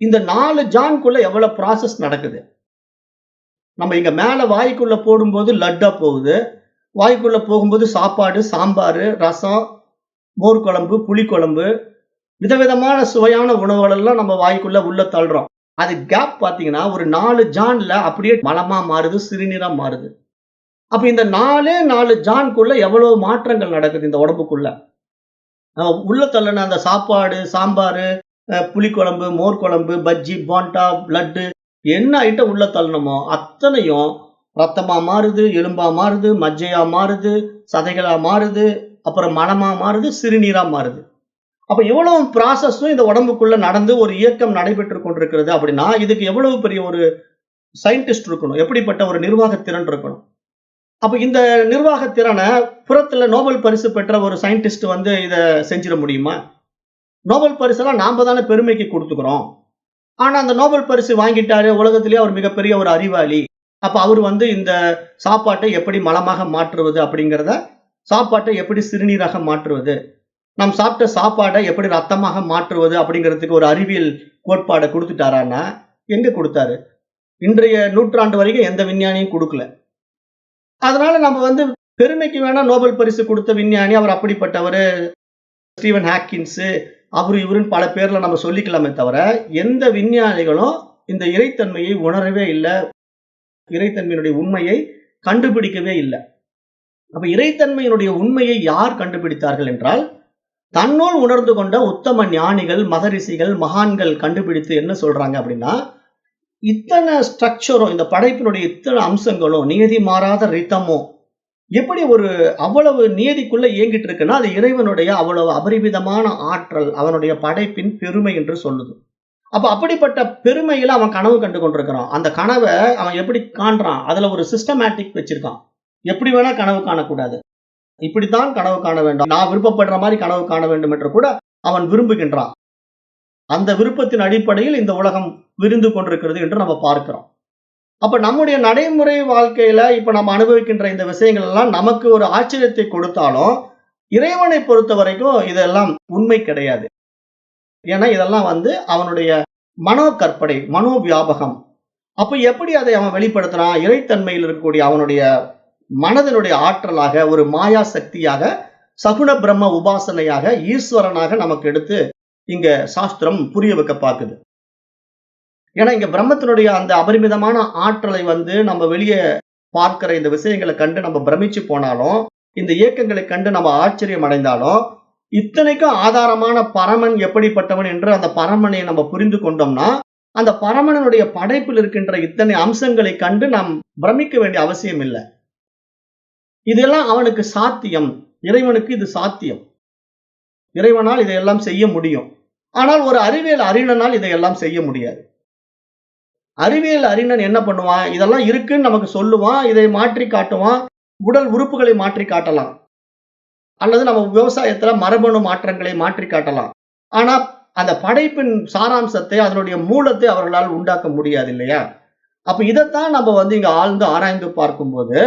இந்த 4 ஜான்குள்ள எவ்வளவு ப்ராசஸ் நடக்குது. நம்ம இங்க மேல வாய்க்குள்ள போடும்போது லட்டா போகுது, வாய்க்குள்ள போகும்போது சாப்பாடு, சாம்பார், ரசம், மோர் குழம்பு, புளிக்குழம்பு, விதவிதமான சுவையான உணவுகள் எல்லாம் நம்ம வாய்க்குள்ள உள்ள தள்ளுறோம். அது கேப் பாத்தீங்கன்னா ஒரு 4 ஜான்ல அப்படியே மலமா மாறுது, சிறுநீரா மாறுது. அப்ப இந்த 4 ஜான்குள்ள எவ்வளவு மாற்றங்கள் நடக்குது இந்த உடம்புக்குள்ள. உள்ள தள்ளுன அந்த சாப்பாடு, சாம்பாரு, புளிக்குழம்பு, மோர் குழம்பு, பஜ்ஜி, போண்டா, லட்டு, என்ன ஐட்டம் உள்ள தள்ளணுமோ அத்தனையும் ரத்தமா மாறுது, எலும்பா மாறுது, மஜ்ஜையா மாறுது, சதைகளா மாறுது, அப்புறம் மலமா மாறுது, சிறுநீரா மாறுது. அப்ப எவ்வளவு ப்ராசஸும் இந்த உடம்புக்குள்ள நடந்து ஒரு இயக்கம் நடைபெற்று கொண்டிருக்கிறது அப்படின்னா, இதுக்கு எவ்வளவு பெரிய ஒரு சயின்டிஸ்ட் இருக்கணும், எப்படிப்பட்ட ஒரு நிர்வாக திறன் இருக்கணும். அப்ப இந்த நிர்வாக திறனை புறத்துல நோபல் பரிசு பெற்ற ஒரு சயின்டிஸ்ட் இதை செஞ்சிட முடியுமா? நோபல் பரிசெல்லாம் நாம தானே பெருமைக்கு கொடுத்துக்கிறோம். ஆனா அந்த நோபல் பரிசு வாங்கிட்டாரு, உலகத்திலேயே அவர் மிகப்பெரிய ஒரு அறிவாளி. அப்ப அவர் இந்த சாப்பாட்டை எப்படி மலமாக மாற்றுவது அப்படிங்கிறத, சாப்பாட்டை எப்படி சிறுநீராக மாற்றுவது, நாம் சாப்பிட்ட சாப்பாடை எப்படி ரத்தமாக மாற்றுவது அப்படிங்கிறதுக்கு ஒரு அறிவியல் கோட்பாடை கொடுத்துட்டாரான்னா எங்க கொடுத்தாரு? இன்றைய நூற்றாண்டு வரைக்கும் எந்த விஞ்ஞானியும் கொடுக்கல. அதனால நம்ம பெருமைக்கு வேணா நோபல் பரிசு கொடுத்த விஞ்ஞானி அவர் அப்படிப்பட்டவர், ஸ்டீவன் ஹாக்கின்ஸ், அவரு இவருன்னு பல பேர்ல நம்ம சொல்லிக்கலாமே தவிர, எந்த விஞ்ஞானிகளும் இந்த இறைத்தன்மையை உணரவே இல்லை, இறைத்தன்மையினுடைய உண்மையை கண்டுபிடிக்கவே இல்லை. அப்ப இறைத்தன்மையினுடைய உண்மையை யார் கண்டுபிடித்தார்கள் என்றால், தன்னுள் உணர்ந்து கொண்ட உத்தம ஞானிகள், மகரிஷிகள், மகான்கள் கண்டுபிடித்து என்ன சொல்றாங்க அப்படின்னா, இத்தனை ஸ்ட்ரக்சரும், இந்த படைப்பினுடைய இத்தனை அம்சங்களும், நியதி மாறாத ரித்தமும் எப்படி அவ்வளவு நியதிக்குள்ள இயங்கிட்டு இருக்குன்னா, அது இறைவனுடைய அவ்வளவு அபரிமிதமான ஆற்றல், அவனுடைய படைப்பின் பெருமை என்று சொல்லுது. அப்ப அப்படிப்பட்ட பெருமையில அவன் கனவு கண்டு கொண்டிருக்கிறான். அந்த கனவை அவன் எப்படி காண்றான்? அதுல ஒரு சிஸ்டமேட்டிக் வச்சிருக்கான். எப்படி வேணா கனவு காணக்கூடாது, இப்படித்தான் கனவு காண வேண்டும், நான் விருப்பப்படுற மாதிரி கனவு காண வேண்டும் என்று கூட அவன் விரும்புகின்றான். அந்த விருப்பத்தின் அடிப்படையில் இந்த உலகம் விரிந்து கொண்டிருக்கிறது என்று நம்ம பார்க்கிறோம். அப்ப நம்முடைய நடைமுறை வாழ்க்கையில இப்ப நம்ம அனுபவிக்கின்ற இந்த விஷயங்கள் எல்லாம் நமக்கு ஒரு ஆச்சரியத்தை கொடுத்தாலும், இறைவனை பொறுத்த வரைக்கும் இதெல்லாம் உண்மை கிடையாது. ஏன்னா இதெல்லாம் அவனுடைய மனோ கற்பனை, மனோ வியாபகம். அப்ப எப்படி அதை அவன் வெளிப்படுத்துறான்? இறைத்தன்மையில் இருக்கக்கூடிய அவனுடைய மனதினுடைய ஆற்றலாக, ஒரு மாயா சக்தியாக, சகுன பிரம்ம உபாசனையாக, ஈஸ்வரனாக நமக்கு எடுத்து இங்க சாஸ்திரம் புரிய வைக்க பார்க்குது. ஏன்னா இங்க பிரம்மத்தினுடைய அந்த அபரிமிதமான ஆற்றலை நம்ம வெளியே பார்க்கிற இந்த விஷயங்களை கண்டு நம்ம பிரமிச்சு போனாலும், இந்த இயக்கங்களை கண்டு நம்ம ஆச்சரியம் அடைந்தாலும், இத்தனைக்கும் ஆதாரமான பரமன் எப்படிப்பட்டவன் என்று அந்த பரமனை நம்ம புரிந்து கொண்டோம்னா, அந்த பரமனுடைய படைப்பில் இருக்கின்ற இத்தனை அம்சங்களை கண்டு நாம் பிரமிக்க வேண்டிய அவசியம் இல்லை. இதெல்லாம் அவனுக்கு சாத்தியம். இறைவனுக்கு இது சாத்தியம். இறைவனால் இதையெல்லாம் செய்ய முடியும். ஆனால் ஒரு அறிவியல் அறிஞனால் இதையெல்லாம் செய்ய முடியாது. அறிவியல் அறிஞன் என்ன பண்ணுவான்? இதெல்லாம் இருக்குன்னு நமக்கு சொல்லுவான். இதை மாற்றி காட்டுவான். உடல் உறுப்புகளை மாற்றி காட்டலாம். அல்லது நம்ம விவசாயத்துல மரபணு மாற்றங்களை மாற்றி காட்டலாம். ஆனா அந்த படைப்பின் சாராம்சத்தை, அதனுடைய மூலத்தை அவர்களால் உண்டாக்க முடியாது இல்லையா? அப்ப இதைத்தான் நம்ம இங்க ஆழ்ந்து ஆராய்ந்து பார்க்கும்போது,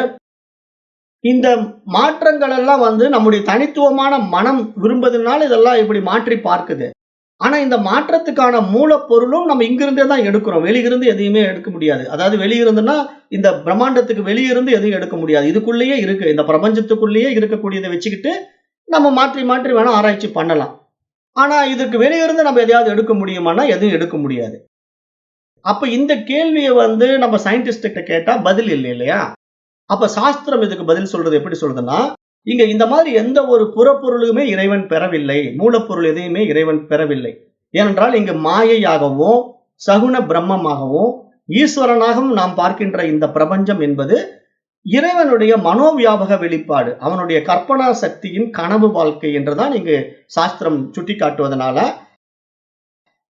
இந்த மாற்றங்கள் எல்லாம் நம்முடைய தனித்துவமான மனம் விரும்புவதனால இதெல்லாம் இப்படி மாற்றி பார்க்குது. ஆனா இந்த மாற்றத்துக்கான மூலப்பொருளும் நம்ம இங்கிருந்தே தான் எடுக்கிறோம். வெளியிருந்து எதையுமே எடுக்க முடியாது. அதாவது வெளியிருந்துன்னா இந்த பிரம்மாண்டத்துக்கு வெளியிருந்து எதையும் எடுக்க முடியாது. இதுக்குள்ளேயே இருக்கு. இந்த பிரபஞ்சத்துக்குள்ளேயே இருக்கக்கூடியதை வச்சுக்கிட்டு நம்ம மாற்றி மாற்றி வேணா ஆராய்ச்சி பண்ணலாம். ஆனா இதற்கு வெளியிருந்து நம்ம எதையாவது எடுக்க முடியுமானா எதுவும் எடுக்க முடியாது. அப்ப இந்த கேள்வியை நம்ம சயின்டிஸ்ட் கிட்ட கேட்டா பதில் இல்லை இல்லையா? அப்ப சாஸ்திரம் இதுக்கு பதில் சொல்றது எப்படி சொல்றதுன்னா, இங்க இந்த மாதிரி எந்த ஒரு புறப்பொருளுமே இறைவன் பெறவில்லை. மூலப்பொருள் எதையுமே இறைவன் பெறவில்லை. ஏனென்றால் இங்கு மாயையாகவும், சகுன பிரம்மமாகவும், ஈஸ்வரனாகவும் நாம் பார்க்கின்ற இந்த பிரபஞ்சம் என்பது இறைவனுடைய மனோவியாபக வெளிப்பாடு. அவனுடைய கற்பனா சக்தியின் கனவு வாழ்க்கை என்றுதான் இங்கு சாஸ்திரம் சுட்டிக்காட்டுவதனால,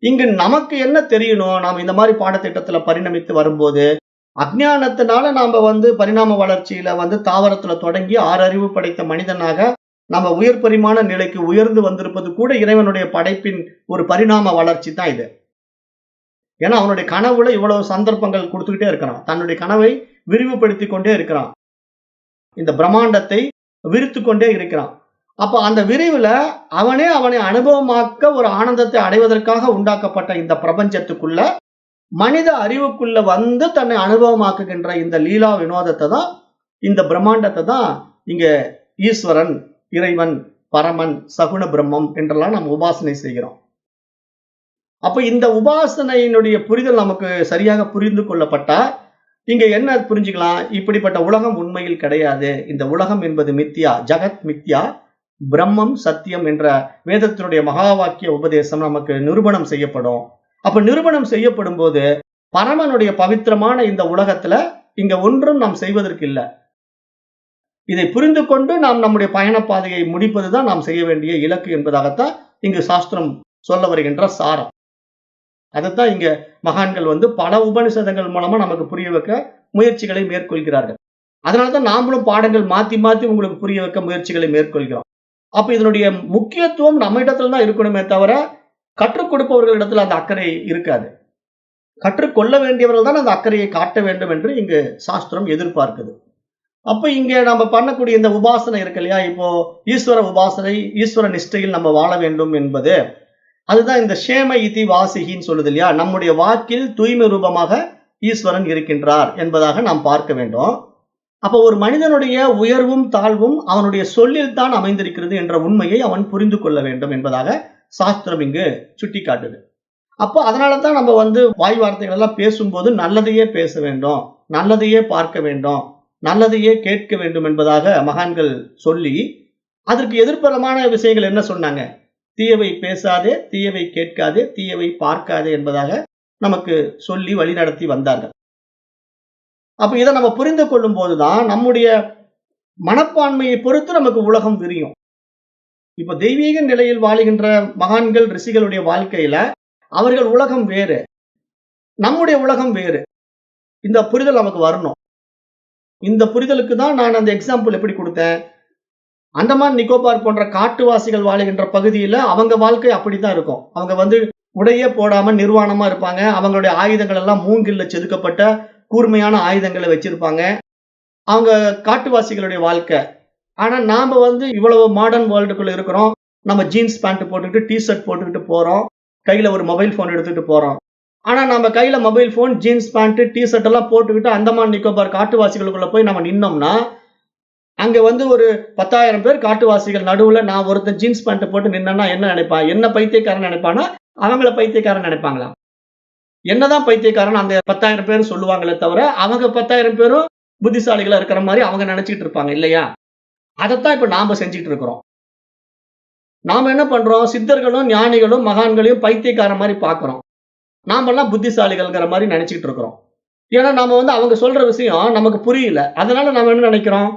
இங்கு நமக்கு என்ன தெரியணும்? நாம் இந்த மாதிரி பாடத்திட்டத்துல பரிணமித்து வரும்போது, அஞ்ஞானத்தினால நாம பரிணாம வளர்ச்சியில தாவரத்துல தொடங்கி 6 அறிவு படைத்த மனிதனாக நம்ம உயர் பரிமாண நிலைக்கு உயர்ந்து வந்திருப்பது கூட இறைவனுடைய படைப்பின் ஒரு பரிணாம வளர்ச்சி தான் இது. ஏன்னா அவனுடைய கனவுல இவ்வளவு சந்தர்ப்பங்கள் கொடுத்துக்கிட்டே இருக்கிறான். தன்னுடைய கனவை விரிவுபடுத்திக் கொண்டே இருக்கிறான். இந்த பிரம்மாண்டத்தை விரித்து கொண்டே இருக்கிறான். அப்ப அந்த விரிவுல அவனை அனுபவமாக்க ஒரு ஆனந்தத்தை அடைவதற்காக உண்டாக்கப்பட்ட இந்த பிரபஞ்சத்துக்குள்ள மனித அறிவுக்குள்ள தன்னை அனுபவமாக்குகின்ற இந்த லீலா வினோதத்தை தான், இந்த பிரம்மாண்டத்தை தான் இங்க ஈஸ்வரன், இறைவன், பரமன், சகுன பிரம்மம் என்றெல்லாம் நம்ம உபாசனை செய்கிறோம். அப்ப இந்த உபாசனையினுடைய புரிதல் நமக்கு சரியாக புரிந்து கொள்ளப்பட்டா இங்க என்ன புரிஞ்சுக்கலாம்? இப்படிப்பட்ட உலகம் உண்மையில் கிடையாது. இந்த உலகம் என்பது மித்யா, ஜகத் மித்யா, பிரம்மம் சத்தியம் என்ற வேதத்தினுடைய மகா வாக்கிய உபதேசம் நமக்கு நிரூபணம் செய்யப்படும். அப்ப நிரூபணம் செய்யப்படும் போது பரமனுடைய பவித்திரமான இந்த உலகத்துல இங்க ஒன்றும் நாம் செய்வதற்கு இல்லை. இதை புரிந்து கொண்டு நாம் நம்முடைய பயணப்பாதையை முடிப்பதுதான் நாம் செய்ய வேண்டிய இலக்கு என்பதாகத்தான் இங்கு சாஸ்திரம் சொல்ல வருகின்ற சாரம். அதைத்தான் இங்க மகான்கள் பல உபனிஷதங்கள் மூலமா நமக்கு புரிய வைக்க முயற்சிகளை மேற்கொள்கிறார்கள். அதனாலதான் நாமளும் பாடங்கள் மாத்தி மாத்தி உங்களுக்கு புரிய வைக்க முயற்சிகளை மேற்கொள்கிறோம். அப்ப இதனுடைய முக்கியத்துவம் நம்ம இடத்துல தான் இருக்கணுமே தவிர கற்றுக் கொடுப்பவர்களிடத்துல அந்த அக்கறை இருக்காது. கற்றுக்கொள்ள வேண்டியவர்கள் தான் அந்த அக்கறையை காட்ட வேண்டும் என்று இங்கு சாஸ்திரம் எதிர்பார்க்குது. அப்ப இங்க நம்ம பண்ணக்கூடிய இந்த உபாசனை இருக்கு இல்லையா? இப்போ ஈஸ்வர உபாசனை, ஈஸ்வர நிஷ்டையில் நம்ம வாழ வேண்டும் என்பது, அதுதான் இந்த ஷேம இதி வாசிகின்னு சொல்லுது இல்லையா? நம்முடைய வாக்கில் தூய்மை ரூபமாக ஈஸ்வரன் இருக்கின்றார் என்பதாக நாம் பார்க்க வேண்டும். அப்ப ஒரு மனிதனுடைய உயர்வும் தாழ்வும் அவனுடைய சொல்லில் தான் அமைந்திருக்கிறது என்ற உண்மையை அவன் புரிந்து கொள்ள வேண்டும் என்பதாக சாஸ்திரம் இங்கு சுட்டி காட்டுது. அப்போ அதனாலதான் நம்ம வாய் வார்த்தைகள் எல்லாம் பேசும்போது நல்லதையே பேச வேண்டும், நல்லதையே பார்க்க வேண்டும், நல்லதையே கேட்க வேண்டும் என்பதாக மகான்கள் சொல்லி, அதற்கு எதிர்ப்புறமான விஷயங்கள் என்ன சொன்னாங்க? தீயவை பேசாதே, தீயவை கேட்காதே, தீயவை பார்க்காதே என்பதாக நமக்கு சொல்லி வழிநடத்தி வந்தார்கள். அப்ப இதை நம்ம புரிந்து கொள்ளும் போதுதான் நம்முடைய மனப்பான்மையை பொறுத்து நமக்கு உலகம் விரியும். இப்ப தெய்வீக நிலையில் வாழுகின்ற மகான்கள், ரிஷிகளுடைய வாழ்க்கையில அவர்கள் உலகம் வேறு, நம்முடைய உலகம் வேறு. இந்த புரிதல் நமக்கு வரணும். இந்த புரிதலுக்கு தான் நான் அந்த எக்ஸாம்பிள் எப்படி கொடுத்தேன்? அந்தமான் நிக்கோபார் போன்ற காட்டுவாசிகள் வாழுகின்ற பகுதியில அவங்க வாழ்க்கை அப்படித்தான் இருக்கும். அவங்க உடையே போடாம நிர்வாணமா இருப்பாங்க. அவங்களுடைய ஆயுதங்கள் எல்லாம் மூங்கில்ல செதுக்கப்பட்ட கூர்மையான ஆயுதங்களை வச்சிருப்பாங்க. அவங்க காட்டுவாசிகளுடைய வாழ்க்கை. ஆனா நாம இவ்வளவு மாடர்ன் வேர்ல்டுக்குள்ள இருக்கிறோம். நம்ம ஜீன்ஸ் பேண்ட் போட்டுக்கிட்டு, டிஷர்ட் போட்டுக்கிட்டு போறோம். கையில ஒரு மொபைல் போன் எடுத்துட்டு போறோம். ஆனா நம்ம கையில mobile phone, jeans pant, T-shirt எல்லாம் போட்டுக்கிட்டு அந்தமான் நிக்கோபார் காட்டுவாசிகளுக்குள்ள போய் நம்ம நின்னோம்னா அங்க வந்து ஒரு 10,000 பேர் காட்டுவாசிகள் நடுவுல நான் ஒருத்தன் ஜீன்ஸ் பேண்ட் போட்டு நின்னேன்னா என்ன நினைப்பான்? என்ன பைத்தியக்காரன் நினைப்பானா? அவங்கள பைத்தியக்காரன் நினைப்பாங்களா? என்னதான் பைத்தியக்காரன் அந்த 10,000 பேரும் சொல்லுவாங்களே தவிர, அவங்க 10,000 பேரும் புத்திசாலிகளா இருக்கிற மாரி அவங்க நினைச்சுக்கிட்டு இருப்பாங்க இல்லையா? அதத்தான் இப்ப நாம செஞ்சுட்டு இருக்கிறோம். நாம என்ன பண்றோம்? சித்தர்களும், ஞானிகளும், மகான்களையும் பைத்தியக்காரன் மாரி பார்க்கிறோம். நாமெல்லாம் புத்திசாலிகள்ங்கிற மாரி நினைச்சுக்கிட்டு இருக்கிறோம். ஏன்னா நாம வந்து அவங்க சொல்ற விஷயம் நமக்கு புரியல. அதனால நாம என்ன நினைக்கிறோம்?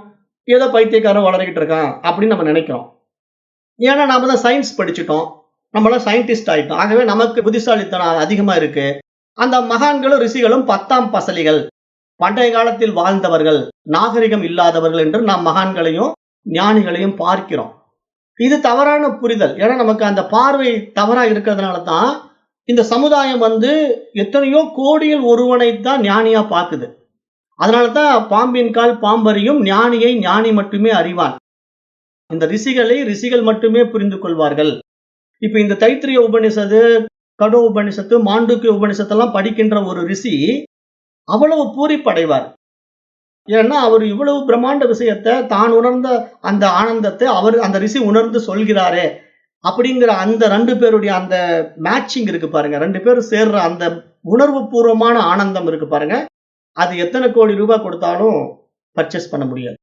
ஏதோ பைத்தியக்காரன் உளறிக்கிட்டு இருக்கான் அப்படின்னு நம்ம நினைக்கிறோம். ஏன்னா நாம தான் சயின்ஸ் படிச்சுட்டோம். நம்மலாம் சயின்டிஸ்ட் ஆயிட்டோம். ஆகவே நமக்கு புத்திசாலித்தனம் அதிகமா இருக்கு. அந்த மகான்களும், ரிஷிகளும் 10ஆம் பசலிகள். பண்டைய காலத்தில் வாழ்ந்தவர்கள், நாகரிகம் இல்லாதவர்கள் என்று நாம் மகான்களையும், ஞானிகளையும் பார்க்கிறோம். இது தவறான புரிதல். ஏன்னா நமக்கு அந்த பார்வை தவறா இருக்கிறதுனால தான், இந்த சமுதாயம் வந்து எத்தனையோ கோடியில் ஒருவனைத் தான் ஞானியா பாக்குது. அதனால தான் பாம்பின் கால் பாம்பறியும், ஞானியை ஞானி மட்டுமே அறிவான். இந்த ரிஷிகளை ரிஷிகள் மட்டுமே புரிந்து கொள்வார்கள். இப்ப இந்த தைத்திரிய உபனிஷத்து, கடோ உபனிஷத்து, மாண்டூக்கிய உபனிஷத்தெல்லாம் படிக்கின்ற ஒரு ரிஷி அவ்வளவு பூரிப்படைவார். ஏன்னா அவர் இவ்வளவு பிரம்மாண்ட விஷயத்த தான் உணர்ந்த அந்த ஆனந்தத்தை அந்த ரிஷி உணர்ந்து சொல்கிறாரே அப்படிங்கிற அந்த 2 பேருடைய அந்த மேட்சிங் இருக்கு பாருங்க. 2 பேரும் சேர்ற அந்த உணர்வு பூர்வமான ஆனந்தம் இருக்கு பாருங்க. அது எத்தனை கோடி ரூபாய் கொடுத்தாலும் பர்ச்சேஸ் பண்ண முடியாது.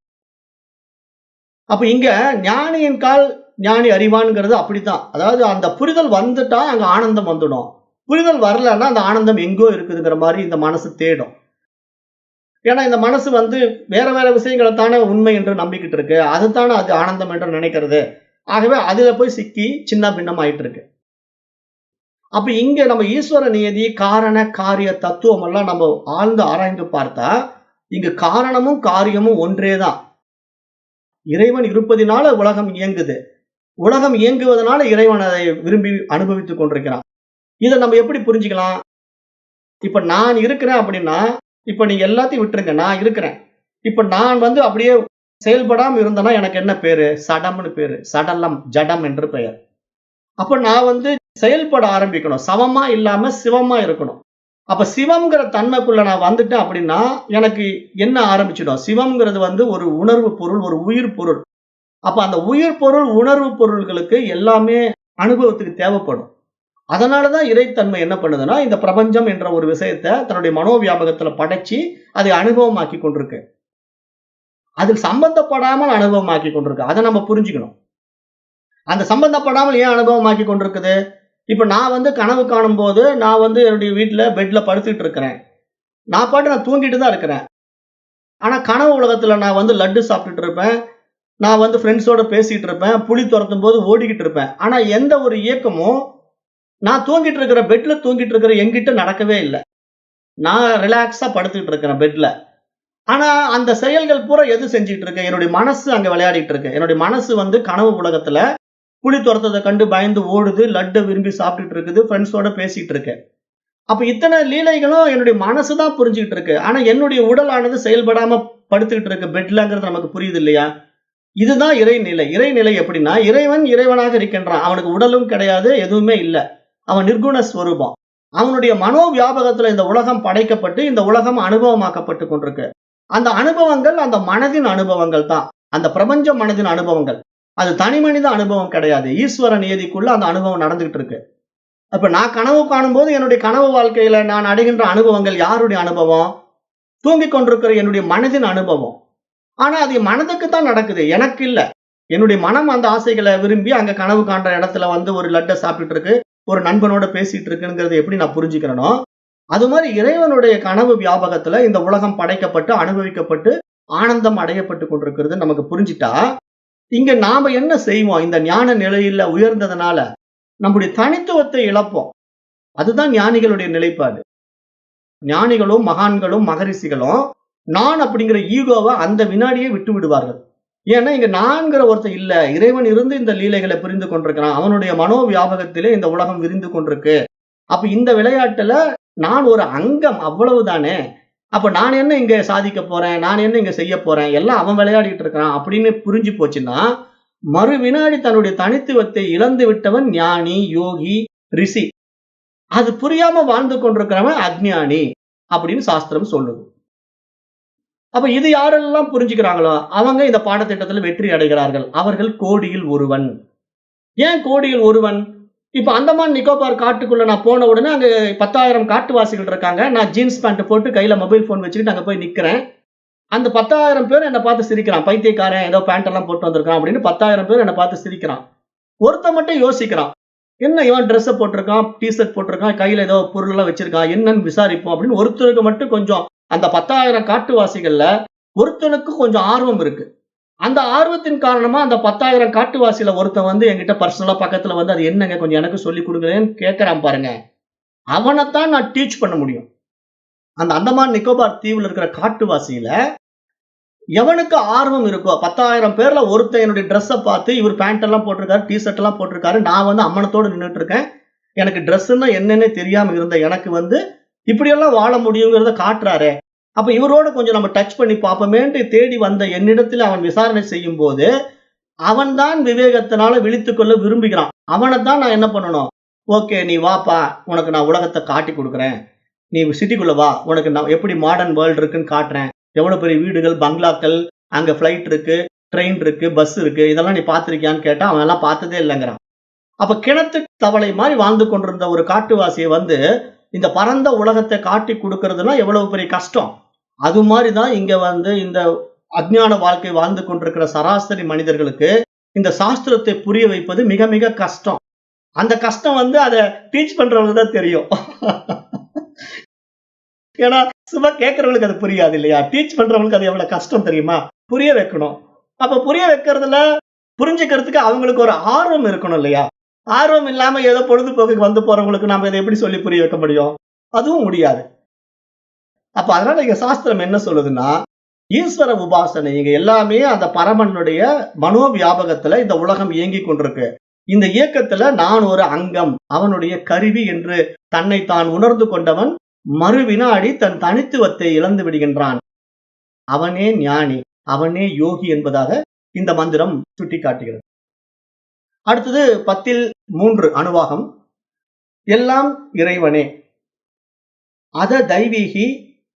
அப்ப இங்க ஞானியின் கால் ஞானி அறிவான்ங்கிறது அப்படித்தான். அதாவது அந்த புரிதல் வந்துட்டா அங்க ஆனந்தம் வந்துடும். புரிதல் வரலன்னா அந்த ஆனந்தம் எங்கோ இருக்குதுங்கிற மாதிரி இந்த மனசு தேடும். ஏன்னா இந்த மனசு வந்து வேற வேற விஷயங்களை தானே உண்மை என்று நம்பிக்கிட்டு இருக்கு. அதுதானே அது ஆனந்தம் என்று நினைக்கிறது. ஆகவே அதுல போய் சிக்கி சின்ன பின்னம் ஆயிட்டு இருக்கு. அப்ப இங்க நம்ம ஈஸ்வர நியதி, காரண, காரிய தத்துவம் எல்லாம் நம்ம ஆழ்ந்து ஆராய்ந்து பார்த்தா, இங்கு காரணமும் காரியமும் ஒன்றேதான். இறைவன் இருப்பதினால உலகம் இயங்குது. உலகம் இயங்குவதனால இறைவன் அதை விரும்பி அனுபவித்துக் கொண்டிருக்கிறான். இதை நம்ம எப்படி புரிஞ்சுக்கலாம்? இப்ப நான் இருக்கிறேன் அப்படின்னா, இப்ப நீங்க எல்லாத்தையும் விட்டுருங்க. நான் இருக்கிறேன். இப்ப நான் வந்து அப்படியே செயல்படாம இருந்தேன்னா எனக்கு என்ன பேரு? சடம்னு பேரு. சடலம், ஜடம் என்று பெயர். அப்ப நான் வந்து செயல்பட ஆரம்பிக்கணும். சமமா இல்லாம சிவமா இருக்கணும். அப்ப சிவம்ங்கிற தன்மைக்குள்ள நான் வந்துட்டேன் அப்படின்னா, எனக்கு என்ன ஆரம்பிச்சிடும்? சிவம்ங்கிறது வந்து ஒரு உணர்வு பொருள், ஒரு உயிர் பொருள். அப்ப அந்த உயிர் பொருள், உணர்வு பொருள்களுக்கு எல்லாமே அனுபவத்துக்கு தேவைப்படும். அதனாலதான் இறைத்தன்மை என்ன பண்ணுதுன்னா, இந்த பிரபஞ்சம் என்ற ஒரு விஷயத்த தன்னுடைய மனோவியாபகத்துல படைச்சு, அதை அனுபவமாக்கி கொண்டிருக்கு. அதில் சம்பந்தப்படாமல் அனுபவமாக்கி கொண்டிருக்கு. அதை நம்ம புரிஞ்சுக்கணும். அந்த சம்பந்தப்படாமல் ஏன் அனுபவமாக்கி கொண்டிருக்குது? இப்ப நான் வந்து கனவு காணும்போது, நான் வந்து என்னுடைய வீட்ல பெட்ல படுத்துட்டு இருக்கிறேன். நான் தூங்கிட்டு தான் இருக்கிறேன். ஆனா கனவு உலகத்துல நான் வந்து லட்டு சாப்பிட்டுட்டு இருப்பேன். நான் வந்து ஃப்ரெண்ட்ஸோட பேசிட்டு இருப்பேன். புலி துரத்தும் போது ஓடிக்கிட்டு இருப்பேன். ஆனா எந்த ஒரு இயக்கமும் நான் தூங்கிட்டு இருக்கிற பெட்ல தூங்கிட்டு இருக்கிற என்கிட்ட நடக்கவே இல்ல. நான் ரிலாக்ஸா படுத்துக்கிட்டு இருக்கிறேன் பெட்ல. ஆனா அந்த செயல்கள் பூரா எது செஞ்சுட்டு இருக்கு? என்னுடைய மனசு அங்க விளையாடிட்டு இருக்கு. என்னுடைய மனசு வந்து கனவு உலகத்துல புலி துரத்தத கண்டு பயந்து ஓடுது, லட்ட விரும்பி சாப்பிட்டுட்டு இருக்குது, ஃப்ரெண்ட்ஸோட பேசிட்டு இருக்கு. அப்ப இத்தனை லீலைகளும் என்னுடைய மனசு தான் புரிஞ்சுகிட்டு இருக்கு. ஆனா என்னுடைய உடலானது செயல்படாம படுத்துக்கிட்டு இருக்கு பெட்லங்கிறது நமக்கு புரியுது இல்லையா? இதுதான் இறைநிலை. இறைநிலை எப்படின்னா, இறைவன் இறைவனாக இருக்கின்றான். அவனுக்கு உடலும் கிடையாது, எதுவுமே இல்ல. அவன் நிர்குண ஸ்வரூபம். அவனுடைய மனோ வியாபகத்துல இந்த உலகம் படைக்கப்பட்டு, இந்த உலகம் அனுபவமாக்கப்பட்டு கொண்டிருக்கு. அந்த அனுபவங்கள் அந்த மனதின் அனுபவங்கள் தான். அந்த பிரபஞ்ச மனதின் அனுபவங்கள். அது தனி மனித அனுபவம் கிடையாது. ஈஸ்வர நியதிக்குள்ள அந்த அனுபவம் நடந்துகிட்டு இருக்கு. அப்ப நான் கனவு காணும்போது என்னுடைய கனவு வாழ்க்கையில நான் அடைகின்ற அனுபவங்கள் யாருடைய அனுபவம்? தூங்கிக் கொண்டிருக்கிற என்னுடைய மனதின் அனுபவம். ஆனா அது என் மனதுக்கு தான் நடக்குது. எனக்கு இல்ல. என்னுடைய மனம் அந்த ஆசைகளை விரும்பி அங்க கனவு காண்ற இடத்துல வந்து ஒரு லட்ட சாப்பிட்டுட்டு இருக்கு. ஒரு நண்பனோட பேசிட்டு இருக்குங்கிறது எப்படி நான் புரிஞ்சுக்கிறேனோ, அது மாதிரி இறைவனுடைய கனவு வியாபகத்துல இந்த உலகம் படைக்கப்பட்டு, அனுபவிக்கப்பட்டு, ஆனந்தம் அடையப்பட்டு கொண்டிருக்கிறது நமக்கு புரிஞ்சிட்டா, இங்க நாம என்ன செய்வோம்? இந்த ஞான நிலையில உயர்ந்ததனால, நம்முடைய தனித்துவத்தை இழப்போம். அதுதான் ஞானிகளுடைய நிலைப்பாடு. ஞானிகளும், மகான்களும், மகரிஷிகளும் நான் அப்படிங்கிற ஈகோவ அந்த வினாடியே விட்டு விடுவார்கள். ஏன்னா இங்க நான்கிற ஒருத்தன் இல்ல. இறைவன் இருந்து இந்த லீலைகளை புரிந்து கொண்டிருக்கிறான். அவனுடைய மனோ வியாபகத்திலே இந்த உலகம் விரிந்து கொண்டிருக்கு. அப்ப இந்த விளையாட்டுல நான் ஒரு அங்கம் அவ்வளவுதானே. அப்ப நான் என்ன இங்க சாதிக்க போறேன்? நான் என்ன இங்க செய்ய போறேன்? எல்லாம் அவன் விளையாடிட்டு இருக்கிறான் அப்படின்னு புரிஞ்சு போச்சுன்னா, மறு வினாடி தன்னுடைய தனித்துவத்தை இழந்து விட்டவன் ஞானி, யோகி, ரிஷி. அது புரியாம வாழ்ந்து கொண்டிருக்கிறவன் அஞ்ஞானி அப்படின்னு சாஸ்திரம் சொல்லுது. அப்ப இது யாரெல்லாம் புரிஞ்சுக்கிறாங்களோ அவங்க இந்த பாடத்திட்டத்துல வெற்றி அடைகிறார்கள். அவர்கள் கோடியில் ஒருவன். ஏன் கோடியில் ஒருவன்? இப்ப அந்தமான் நிக்கோபார் காட்டுக்குள்ள நான் போன உடனே அங்க 10,000 காட்டுவாசிகள் இருக்காங்க. நான் ஜீன்ஸ் பேண்ட் போட்டு கையில மொபைல் போன் வச்சுக்கிட்டு அங்க போய் நிக்கிறேன். அந்த 10,000 பேர் என்ன பார்த்து சிரிக்கிறான். பைத்தியக்காரன் ஏதோ பேண்ட் எல்லாம் போட்டு வந்திருக்கான் அப்படின்னு 10,000 பேர் என்ன பார்த்து சிரிக்கிறான். ஒருத்தன் மட்டும் யோசிக்கிறான். என்ன இவன் ட்ரெஸ் போட்டிருக்கான், டி-ஷர்ட் போட்டிருக்கான், கையில ஏதோ பொருள் எல்லாம் வச்சிருக்கான், என்னன்னு விசாரிப்போம் அப்படின்னு ஒருத்தருக்கு மட்டும் கொஞ்சம் அந்த 10,000 காட்டுவாசிகள்ல ஒருத்தனுக்கு கொஞ்சம் ஆர்வம் இருக்கு. அந்த ஆர்வத்தின் காரணமா அந்த 10,000 காட்டுவாசியில ஒருத்தன் வந்து என்கிட்ட பர்சனலா பக்கத்துல வந்து அது என்னங்க கொஞ்சம் எனக்கு சொல்லி கொடுங்களேன்னு கேட்கறான் பாருங்க. அவனைத்தான் நான் டீச் பண்ண முடியும். அந்த அந்தமான் நிக்கோபார் தீவுல இருக்கிற காட்டுவாசியில எவனுக்கு ஆர்வம் இருக்கோ 10,000 பேர்ல ஒருத்தன் என்னுடைய ட்ரெஸ்ஸை பார்த்து இவர் பேண்ட் எல்லாம் போட்டிருக்காரு, டி-ஷர்ட் எல்லாம் போட்டிருக்காரு, நான் வந்து அம்மனத்தோடு நின்றுட்டு இருக்கேன், எனக்கு ட்ரெஸ்ன்னா என்னன்னே தெரியாம இருந்த எனக்கு வந்து இப்படியெல்லாம் வாழ முடியுங்கிறத காட்டுறாரு. அப்ப இவரோட கொஞ்சம் நம்ம டச் பண்ணி பார்ப்போமேன்ட்டு தேடி வந்த என்னிடத்துல அவன் விசாரணை செய்யும் போது அவன் தான் விவேகத்தினால விழித்துக்கொள்ள விரும்புகிறான். அவனை தான் நான் என்ன பண்ணணும்? ஓகே, நீ வாப்பா, உனக்கு நான் உலகத்தை காட்டி கொடுக்குறேன், நீ சிட்டிக்குள்ள வா, உனக்கு நான் எப்படி மாடர்ன் வேர்ல்டு இருக்குன்னு காட்டுறேன், எவ்வளவு பெரிய வீடுகள், பங்களாக்கள், அங்க பிளைட் இருக்கு, ட்ரெயின் இருக்கு, பஸ் இருக்கு, இதெல்லாம் நீ பார்த்திருக்கியான்னு கேட்டா அவன் எல்லாம் பார்த்ததே இல்லைங்கிறான். அப்ப கிணத்து தவளை மாதிரி வாழ்ந்து கொண்டிருந்த ஒரு காட்டுவாசியை வந்து இந்த பரந்த உலகத்தை காட்டி கொடுக்கறதுனா எவ்வளவு பெரிய கஷ்டம். அது மாதிரிதான் இங்க வந்து இந்த அஞ்ஞான வாழ்க்கை வாழ்ந்து கொண்டிருக்கிற சராசரி மனிதர்களுக்கு இந்த சாஸ்திரத்தை புரிய வைப்பது மிக மிக கஷ்டம். அந்த கஷ்டம் வந்து அதை டீச் பண்றவங்களுக்கு தான் தெரியும். ஏன்னா சும்மா கேட்கறவங்களுக்கு அது புரியாது இல்லையா? டீச் பண்றவங்களுக்கு அது எவ்வளவு கஷ்டம் தெரியுமா? புரிய வைக்கணும். அப்ப புரிய வைக்கிறதுல புரிஞ்சுக்கிறதுக்கு அவங்களுக்கு ஒரு ஆர்வம் இருக்கணும் இல்லையா? ஆர்வம் இல்லாம ஏதோ பொழுதுபோக்கு வந்து போறவங்களுக்கு நாம இதை எப்படி சொல்லி புரிய வைக்க முடியும்? அதுவும் முடியாது. அப்ப அதனால இங்க சாஸ்திரம் என்ன சொல்லுதுன்னா, ஈஸ்வர உபாசனை இங்க எல்லாமே அந்த பரமனுடைய மனோவியாபகத்துல இந்த உலகம் இயங்கிக் கொண்டிருக்கு. இந்த இயக்கத்துல நான் ஒரு அங்கம், அவனுடைய கருவி என்று தன்னை தான் உணர்ந்து கொண்டவன் மறு வினாடி தன் தனித்துவத்தை இழந்து விடுகின்றான். அவனே ஞானி, அவனே யோகி என்பதாக இந்த மந்திரம் சுட்டிக்காட்டுகிறது. அடுத்தது 10-3 அணுவாகம். எல்லாம் இறைவனே. அத தைவீகி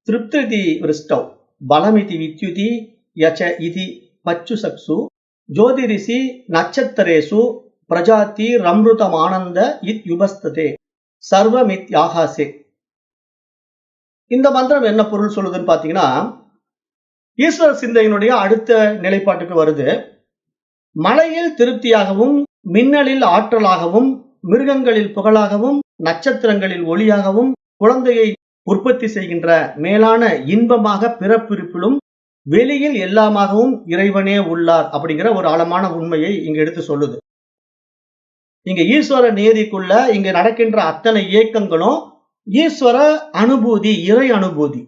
திருப்திதி விருஷ்டவ் பலமிதி வித்யுதி யச இதி பச்சுசக்சு ஜோதிரிசி நட்சத்திரேசு பிரஜாதி ரம்ருதம் ஆனந்த இத் யுபஸ்ததே சர்வமித் யாகாசே. இந்த மந்திரம் என்ன பொருள் சொல்லுதுன்னு பாத்தீங்கன்னா, ஈஸ்வர சிந்தையினுடைய அடுத்த நிலைப்பாட்டுக்கு வருது. மலையில் திருப்தியாகவும், மின்னலில் ஆற்றலாகவும், மிருகங்களில் புகழாகவும், நட்சத்திரங்களில் ஒளியாகவும், குழந்தையை உற்பத்தி செய்கின்ற மேலான இன்பமாக பிறப்பிருப்பிலும் வெளியில் எல்லாமாகவும் இறைவனே உள்ளார் அப்படிங்கிற ஒரு ஆழமான உண்மையை இங்க எடுத்து சொல்லுது. இங்க ஈஸ்வர நியதிக்குள்ள இங்க நடக்கின்ற அத்தனை இயக்கங்களும் ஈஸ்வர அனுபூதி, இறை அனுபூதி.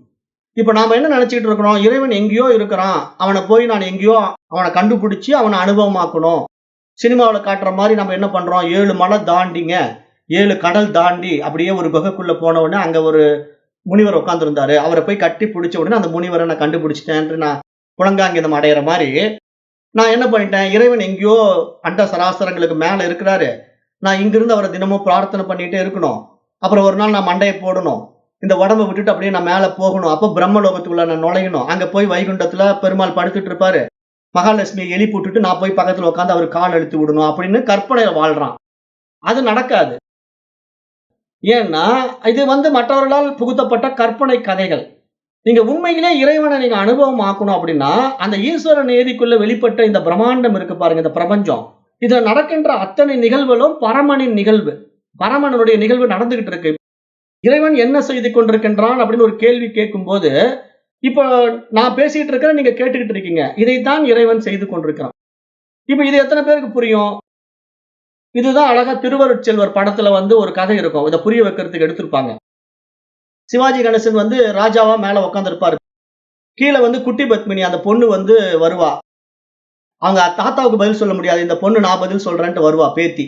இப்ப நாம என்ன நினைச்சிட்டு இருக்கிறோம்? இறைவன் எங்கேயோ இருக்கிறான், அவனை போய் நான் எங்கேயோ அவனை கண்டுபிடிச்சு அவனை அனுபவமாக்கணும். சினிமாவில காட்டுற மாதிரி நம்ம என்ன பண்றோம்? 7 மலை தாண்டிங்க, 7 கடல் தாண்டி அப்படியே ஒரு குகைக்குள்ள போன உடனே அங்க ஒரு முனிவர் உட்கார்ந்து இருந்தாரு, அவரை போய் கட்டி பிடிச்ச உடனே அந்த முனிவரை நான் கண்டுபிடிச்சிட்டேன் நான் புலங்காங்கிதம் அடையிற மாதிரி நான் என்ன பண்ணிட்டேன்? இறைவன் எங்கேயோ அண்ட சராசரங்களுக்கு மேல இருக்கிறாரு, நான் இங்கிருந்து அவரை தினமும் பிரார்த்தனை பண்ணிட்டே இருக்கணும், அப்புறம் ஒரு நாள் நான் மண்டையை போடணும், இந்த உடம்பை விட்டுட்டு அப்படியே நான் மேல போகணும், அப்போ பிரம்மலோகத்துக்குள்ள நான் நுழையணும், அங்க போய் வைகுண்டத்துல பெருமாள் படுத்துட்டு இருப்பாரு, மகாலட்சுமியை எழுப்பி விட்டுட்டு நான் போய் பக்கத்துல உட்காந்து அவர் கால் அழுத்தி விடணும் அப்படின்னு கற்பனையில வாழ்றான். அது நடக்காது. ஏன்னா இது வந்து மற்றவர்களால் புகுத்தப்பட்ட கற்பனை கதைகள். நீங்க உண்மையிலே இறைவனை நீங்க அனுபவம் ஆக்கணும் அப்படின்னா அந்த ஈஸ்வர நியதிக்குள்ள வெளிப்பட்ட இந்த பிரம்மாண்டம் இருக்கு பாருங்க, இந்த பிரபஞ்சம், இதுல நடக்கின்ற அத்தனை நிகழ்வுகளும் பரமனின் நிகழ்வு, பரமனுடைய நிகழ்வு நடந்துகிட்டு இருக்கு. இறைவன் என்ன செய்து கொண்டிருக்கின்றான் அப்படின்னு ஒரு கேள்வி கேட்கும் போது, இப்போ நான் பேசிட்டு இருக்கிறேன், நீங்க கேட்டுக்கிட்டு இருக்கீங்க, இதைத்தான் இறைவன் செய்து கொண்டிருக்கிறான். இப்ப இது எத்தனை பேருக்கு புரியும்? இதுதான் அழகா திருவருட்செல்வர் படத்துல வந்து ஒரு கதை இருக்கும், இதை புரிய வைக்கிறதுக்கு எடுத்திருப்பாங்க. சிவாஜி கணேசன் வந்து ராஜாவா மேல உட்கார்ந்து இருப்பாரு, கீழே வந்து குட்டி பத்மினி அந்த பொண்ணு வந்து வருவா, அவங்க தாத்தாவுக்கு பதில் சொல்ல முடியாது, இந்த பொண்ணு நான் பதில் சொல்றேன்ட்டு வருவா பேத்தி.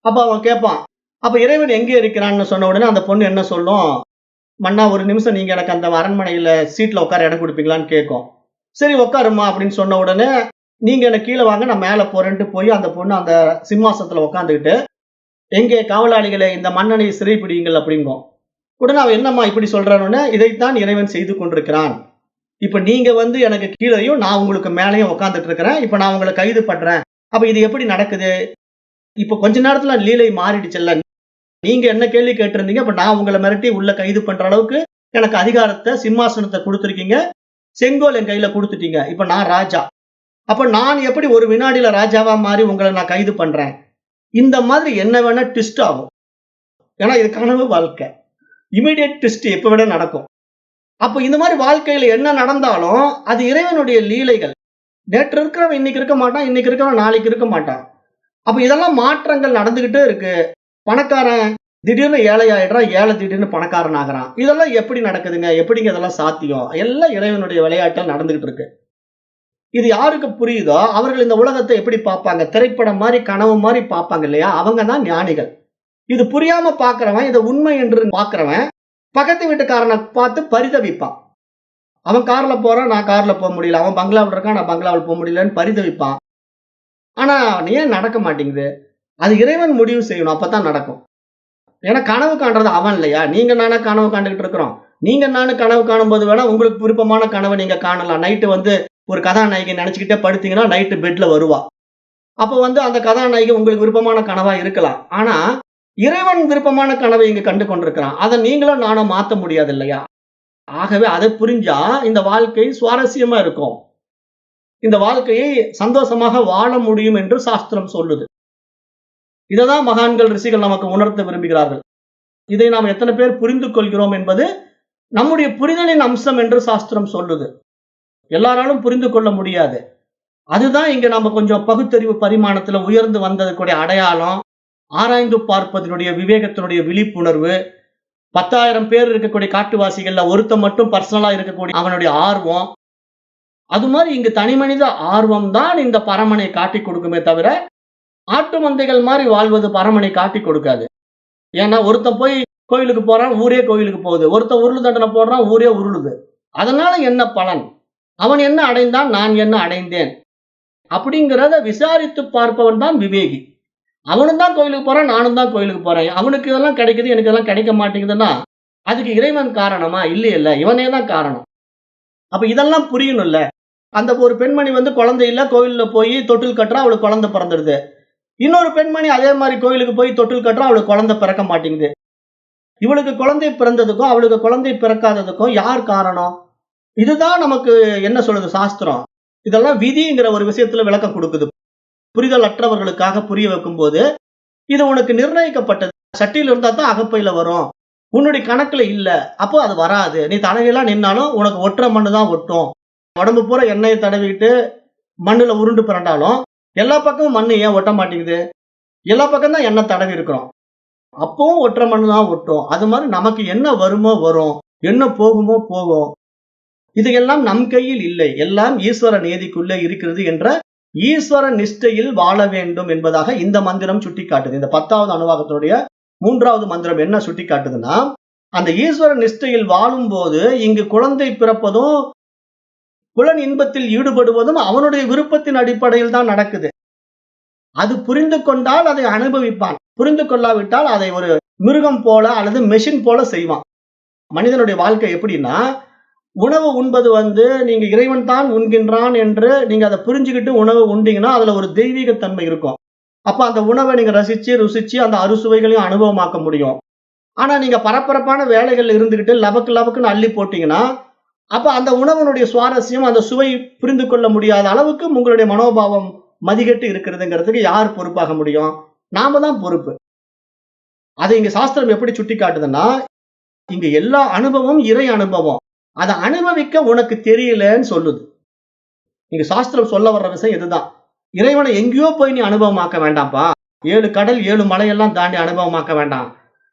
அப்ப அவன் கேட்பான், அப்ப இறைவன் எங்கே இருக்கிறான்னு சொன்ன உடனே அந்த பொண்ணு என்ன சொல்லும்? மன்னா ஒரு நிமிஷம் நீங்க எனக்கு அந்த அரண்மனையில சீட்ல உட்கார இடம் கொடுப்பீங்களான்னு கேட்கும். சரி உட்காருமா அப்படின்னு சொன்ன உடனே நீங்க என்ன கீழே வாங்க, நான் மேல போறேன்ட்டு போய் அந்த பொண்ணு அந்த சிம்மாசனத்துல உட்காந்துக்கிட்டு, எங்கே காவலாளிகளை இந்த மன்னனை சிறைப்பிடியுங்கள் அப்படிங்கும். உடனே அவன் என்னம்மா இப்படி சொல்றான்னு, இதைத்தான் இறைவன் செய்து கொண்டிருக்கிறான், இப்ப நீங்க வந்து எனக்கு கீழயும், நான் உங்களுக்கு மேலயும் உட்கார்ந்துட்டு இருக்கிறேன். இப்ப நான் உங்கள கைது பண்றேன். அப்ப இது எப்படி நடக்குது? இப்ப கொஞ்ச நேரத்துல லீலை மாறிடுச்சுல்ல. நீங்க என்ன கேள்வி கேட்டிருந்தீங்க. அப்ப நான் உங்கள மிரட்டி உள்ள கைது பண்ற அளவுக்கு எனக்கு அதிகாரத்த, சிம்மாசனத்த குடுத்திருக்கீங்க. செங்கோல் என் கையில குடுத்துட்டீங்க. இப்ப நான் ராஜா. அப்ப நான் எப்படி ஒரு வினாடியில ராஜாவா மாறி உங்கள நான் கைது பண்றேன்? இந்த மாதிரி என்ன வேணா ட்விஸ்ட் ஆகும். ஏன்னா இது கனவு வாழ்க்கை. இமிடியேட் ட்விஸ்ட் எப்ப வேணா நடக்கும். அப்ப இந்த மாதிரி வாழ்க்கையில என்ன நடந்தாலும், அது இறைவனுடைய லீலைகள். நேற்று இருக்கிறவன் இன்னைக்கு இருக்க மாட்டான். இன்னைக்கு இருக்கிறவன் நாளைக்கு இருக்க மாட்டான். அப்ப இதெல்லாம் மாற்றங்கள் நடந்துகிட்டே இருக்கு. பணக்காரன் திடீர்னு ஏழை ஆயிடுறான். ஏழை திடீர்னு பணக்காரன் ஆகுறான். இதெல்லாம் எப்படி நடக்குதுங்க? எப்படிங்க இதெல்லாம் சாத்தியம்? எல்லாம் இறைவனுடைய விளையாட்டுல நடந்துகிட்டு இருக்கு. இது யாருக்கு புரியுதோ, அவர்கள் இந்த உலகத்தை எப்படி பார்ப்பாங்க? திரைப்படம் மாரி, கனவு மாரி பார்ப்பாங்க இல்லையா? அவங்க தான் ஞானிகள். இது புரியாம பார்க்கிறவன், இத உண்மை என்று பார்க்கிறவன், பக்கத்து வீட்டுக்காரனை பார்த்து பரிதவிப்பான். அவன் கார்ல போறான், நான் கார்ல போ முடியல. அவன் பங்களாவுல இருக்கான், நான் பங்களாவுல போ முடியலன்னு பரிதவிப்பான். ஆனா ஏன் நடக்க மாட்டேங்குது? அது இறைவன் முடிவு செய்யணும். அப்பதான் நடக்கும். ஏன்னா கனவு காண்றது அவன் இல்லையா? நீங்க நானா கனவு காண்டுகிட்டு இருக்கிறோம். நீங்க நானும் கனவு காணும்போது வேணா உங்களுக்கு விருப்பமான கனவை நீங்க காணலாம். நைட்டு வந்து ஒரு கதாநாயகி நினைச்சுக்கிட்டே படுத்தீங்கன்னா நைட்டு பெட்ல வருவா. அப்ப வந்து அந்த கதாநாயகி உங்களுக்கு விருப்பமான கனவா இருக்கலாம். ஆனா இறைவன் விருப்பமான கனவை இங்க கண்டு கொண்டிருக்கிறான். அதை நீங்களும் நானும் மாத்த முடியாது இல்லையா? ஆகவே அதை புரிஞ்சா இந்த வாழ்க்கை சுவாரஸ்யமா இருக்கும். இந்த வாழ்க்கையை சந்தோஷமாக வாழ முடியும் என்று சாஸ்திரம் சொல்லுது. இததான் மகான்கள், ரிஷிகள் நமக்கு உணர்த்த விரும்புகிறார்கள். இதை நாம் எத்தனை பேர் புரிந்து கொள்கிறோம் என்பது நம்முடைய புரிதலின் அம்சம் என்று சாஸ்திரம் சொல்லுது. எல்லாராலும் புரிந்து கொள்ள முடியாது. அதுதான் இங்க நம்ம கொஞ்சம் பகுத்தறிவு பரிமாணத்துல உயர்ந்து வந்ததுக்குடைய அடையாளம். ஆராய்ந்து பார்ப்பதனுடைய விவேகத்தினுடைய விழிப்புணர்வு. 10,000 பேர் இருக்கக்கூடிய காட்டுவாசிகள்ல ஒருத்தன் மட்டும் பர்சனலா இருக்கக்கூடிய அவனுடைய ஆர்வம். அது மாதிரி இங்கு தனி மனித ஆர்வம் தான் இந்த பரமனை காட்டிக் கொடுக்குமே தவிர, ஆட்டு மந்தைகள் மாதிரி வாழ்வது பரமனை காட்டிக் கொடுக்காது. ஏன்னா ஒருத்தன் போய் கோயிலுக்கு போறான், ஊரே கோயிலுக்கு போகுது. ஒருத்தன் உருளு தண்டனை போடுறான், ஊரே உருளுது. அதனால என்ன பலன்? அவன் என்ன அடைந்தான், நான் என்ன அடைந்தேன்? அப்படிங்கிறத விசாரித்து பார்ப்பவன் தான் விவேகி. அவனும் தான் கோயிலுக்கு போறான், நானும் தான் கோயிலுக்கு போறேன். அவனுக்கு இதெல்லாம் கிடைக்குது, எனக்கு இதெல்லாம் கிடைக்க மாட்டேங்குதுன்னா, அதுக்கு இறைவன் காரணமா? இல்லையல்ல, இவனே தான் காரணம். அப்ப இதெல்லாம் புரியணும்ல. அந்த ஒரு பெண்மணி வந்து குழந்தை இல்ல, கோயில்ல போய் தொட்டில் கட்டுறா, அவளுக்கு குழந்தை பிறந்துடுது. இன்னொரு பெண்மணி அதே மாதிரி கோயிலுக்கு போய் தொட்டில் கட்டுறா, அவளுக்கு குழந்தை பிறக்க மாட்டேங்குது. இவளுக்கு குழந்தை பிறந்ததுக்கும் அவளுக்கு குழந்தை பிறக்காததுக்கும் யார் காரணம்? இதுதான் நமக்கு என்ன சொல்லுது சாஸ்திரம். இதெல்லாம் விதிங்கிற ஒரு விஷயத்துல விளக்கம் கொடுக்குது. புரிதல் அற்றவர்களுக்காக புரிய வைக்கும் போது, இது உனக்கு நிர்ணயிக்கப்பட்டது. சட்டியில இருந்தா தான் அகப்பையில வரும். உன்னுடைய கணக்குல இல்ல. அப்போ அது வராது. நீ தலைகீழா நின்னாலும் உனக்கு ஒட்டுற மண்ணு தான் ஒட்டும். உடம்பு பூரா எண்ணெயை தடவிட்டு மண்ணுல உருண்டு பிறண்டாலும் எல்லா பக்கமும் மண்ணு ஏன் ஒட்ட மாட்டேங்குது? எல்லா பக்கம் தான் எண்ணெய் தடவி இருக்கிறோம். அப்பவும் ஒட்டுற மண்ணு தான் ஒட்டும். அது மாதிரி நமக்கு என்ன வருமோ வரும், என்ன போகுமோ போகும். இதையெல்லாம் நம் கையில் இல்லை. எல்லாம் ஈஸ்வர நீதிக்குள்ளே இருக்கிறது என்ற ஈஸ்வர நிஷ்டையில் வாழ வேண்டும் என்பதாக இந்த மந்திரம் சுட்டிக்காட்டுது. இந்த 10வது அணுவாகத்தினுடைய 3வது மந்திரம் என்ன சுட்டிக்காட்டுதுன்னா, அந்த ஈஸ்வர நிஷ்டையில் வாழும் போது இங்கு குழந்தை பிறப்பதும் புலன் இன்பத்தில் ஈடுபடுவதும் அவனுடைய விருப்பத்தின் அடிப்படையில் தான் நடக்குது. அது புரிந்து கொண்டால் அதை அனுபவிப்பான். புரிந்து கொள்ளாவிட்டால் அதை ஒரு மிருகம் போல அல்லது மெஷின் போல செய்வான். மனிதனுடைய வாழ்க்கை எப்படின்னா, உணவு உண்பது வந்து நீங்க இறைவன் தான் உண்கின்றான் என்று நீங்க அதை புரிஞ்சுக்கிட்டு உணவு உண்டீங்கன்னா அதுல ஒரு தெய்வீக தன்மை இருக்கும். அப்ப அந்த உணவை நீங்க ரசிச்சு ருசிச்சு அந்த அறுசுவைகளையும் அனுபவமாக்க முடியும். ஆனா நீங்க பரபரப்பான வேலைகள் இருந்துகிட்டு லபக்கு லபக்குன்னு அள்ளி போட்டீங்கன்னா, அப்ப அந்த உணவனுடைய சுவாரஸ்யம், அந்த சுவை புரிந்து கொள்ள முடியாத அளவுக்கு உங்களுடைய மனோபாவம் மதிகட்டு இருக்கிறதுங்கிறதுக்கு யார் பொறுப்பாக முடியும்? நாம தான் பொறுப்பு. அதை இங்க சாஸ்திரம் எப்படி சுட்டி காட்டுதுன்னா, இங்க எல்லா அனுபவம் இறை அனுபவம். அதை அனுபவிக்க உனக்கு தெரியலன்னு சொல்லுது. இங்க சாஸ்திரம் சொல்ல வர்ற விஷயம் இதுதான். இறைவனை எங்கேயோ போய் நீ அனுபவமாக்க வேண்டாம்ப்பா. 7 கடல் 7 மலையெல்லாம் தாண்டி அனுபவமாக்க வேண்டாம்.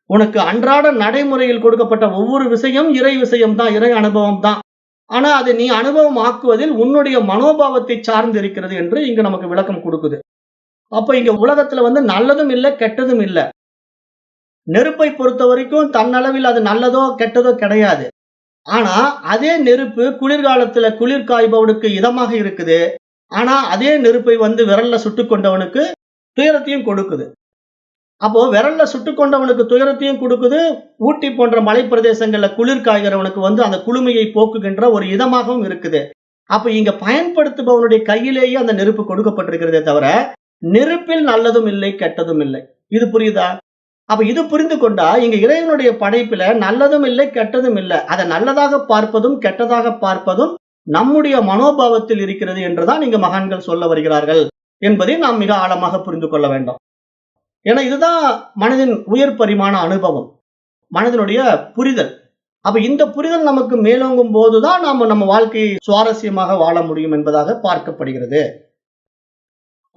உனக்கு அன்றாட நடைமுறையில் கொடுக்கப்பட்ட ஒவ்வொரு விஷயம் இறை விஷயம் தான், இறை அனுபவம் தான். ஆனா அதை நீ அனுபவம் ஆக்குவதில் உன்னுடைய மனோபாவத்தை சார்ந்து இருக்கிறது என்று இங்க நமக்கு விளக்கம் கொடுக்குது. அப்ப இங்க உலகத்துல வந்து நல்லதும் இல்ல, கெட்டதும் இல்ல. நெருப்பை பொறுத்த வரைக்கும் தன்னளவில் அது நல்லதோ கெட்டதோ கிடையாது. ஆனா அதே நெருப்பு குளிர்காலத்துல குளிர் காய்பவனுக்கு இதமாக இருக்குது. ஆனா அதே நெருப்பை வந்து விரல்ல சுட்டுக் கொண்டவனுக்கு துயரத்தையும் கொடுக்குது. அப்போ விரல்ல சுட்டுக் கொண்டவனுக்கு துயரத்தையும் கொடுக்குது. ஊட்டி போன்ற மலை பிரதேசங்கள்ல குளிர் காய்கிறவனுக்கு வந்து அந்த குளுமையை போக்குகின்ற ஒரு இதமாகவும் இருக்குது. அப்ப இங்க பயன்படுத்துபவனுடைய கையிலேயே அந்த நெருப்பு கொடுக்கப்பட்டிருக்கிறதே தவிர, நெருப்பில் நல்லதும் இல்லை, கெட்டதும் இல்லை. இது புரியுதா? அப்ப இது புரிந்து கொண்டா, இங்க இறைவனுடைய படைப்பில நல்லதும் இல்லை, கெட்டதும் இல்ல. அத நல்லதாக பார்ப்பதும், கெட்டதாக பார்ப்பதும் நம்முடைய மனோபாவத்தில் இருக்கிறது என்றுதான் இங்க மகான்கள் சொல்ல வருகிறார்கள் என்பதை நாம் மிக ஆழமாக புரிந்து கொள்ள வேண்டும். ஏன்னா இதுதான் மனதின் உயர் பரிமாண அனுபவம். மனதினுடைய புரிதல். அப்ப இந்த புரிதல் நமக்கு மேலோங்கும் போதுதான் நாம நம்ம வாழ்க்கையை சுவாரஸ்யமாக வாழ முடியும் என்பதாக பார்க்கப்படுகிறது.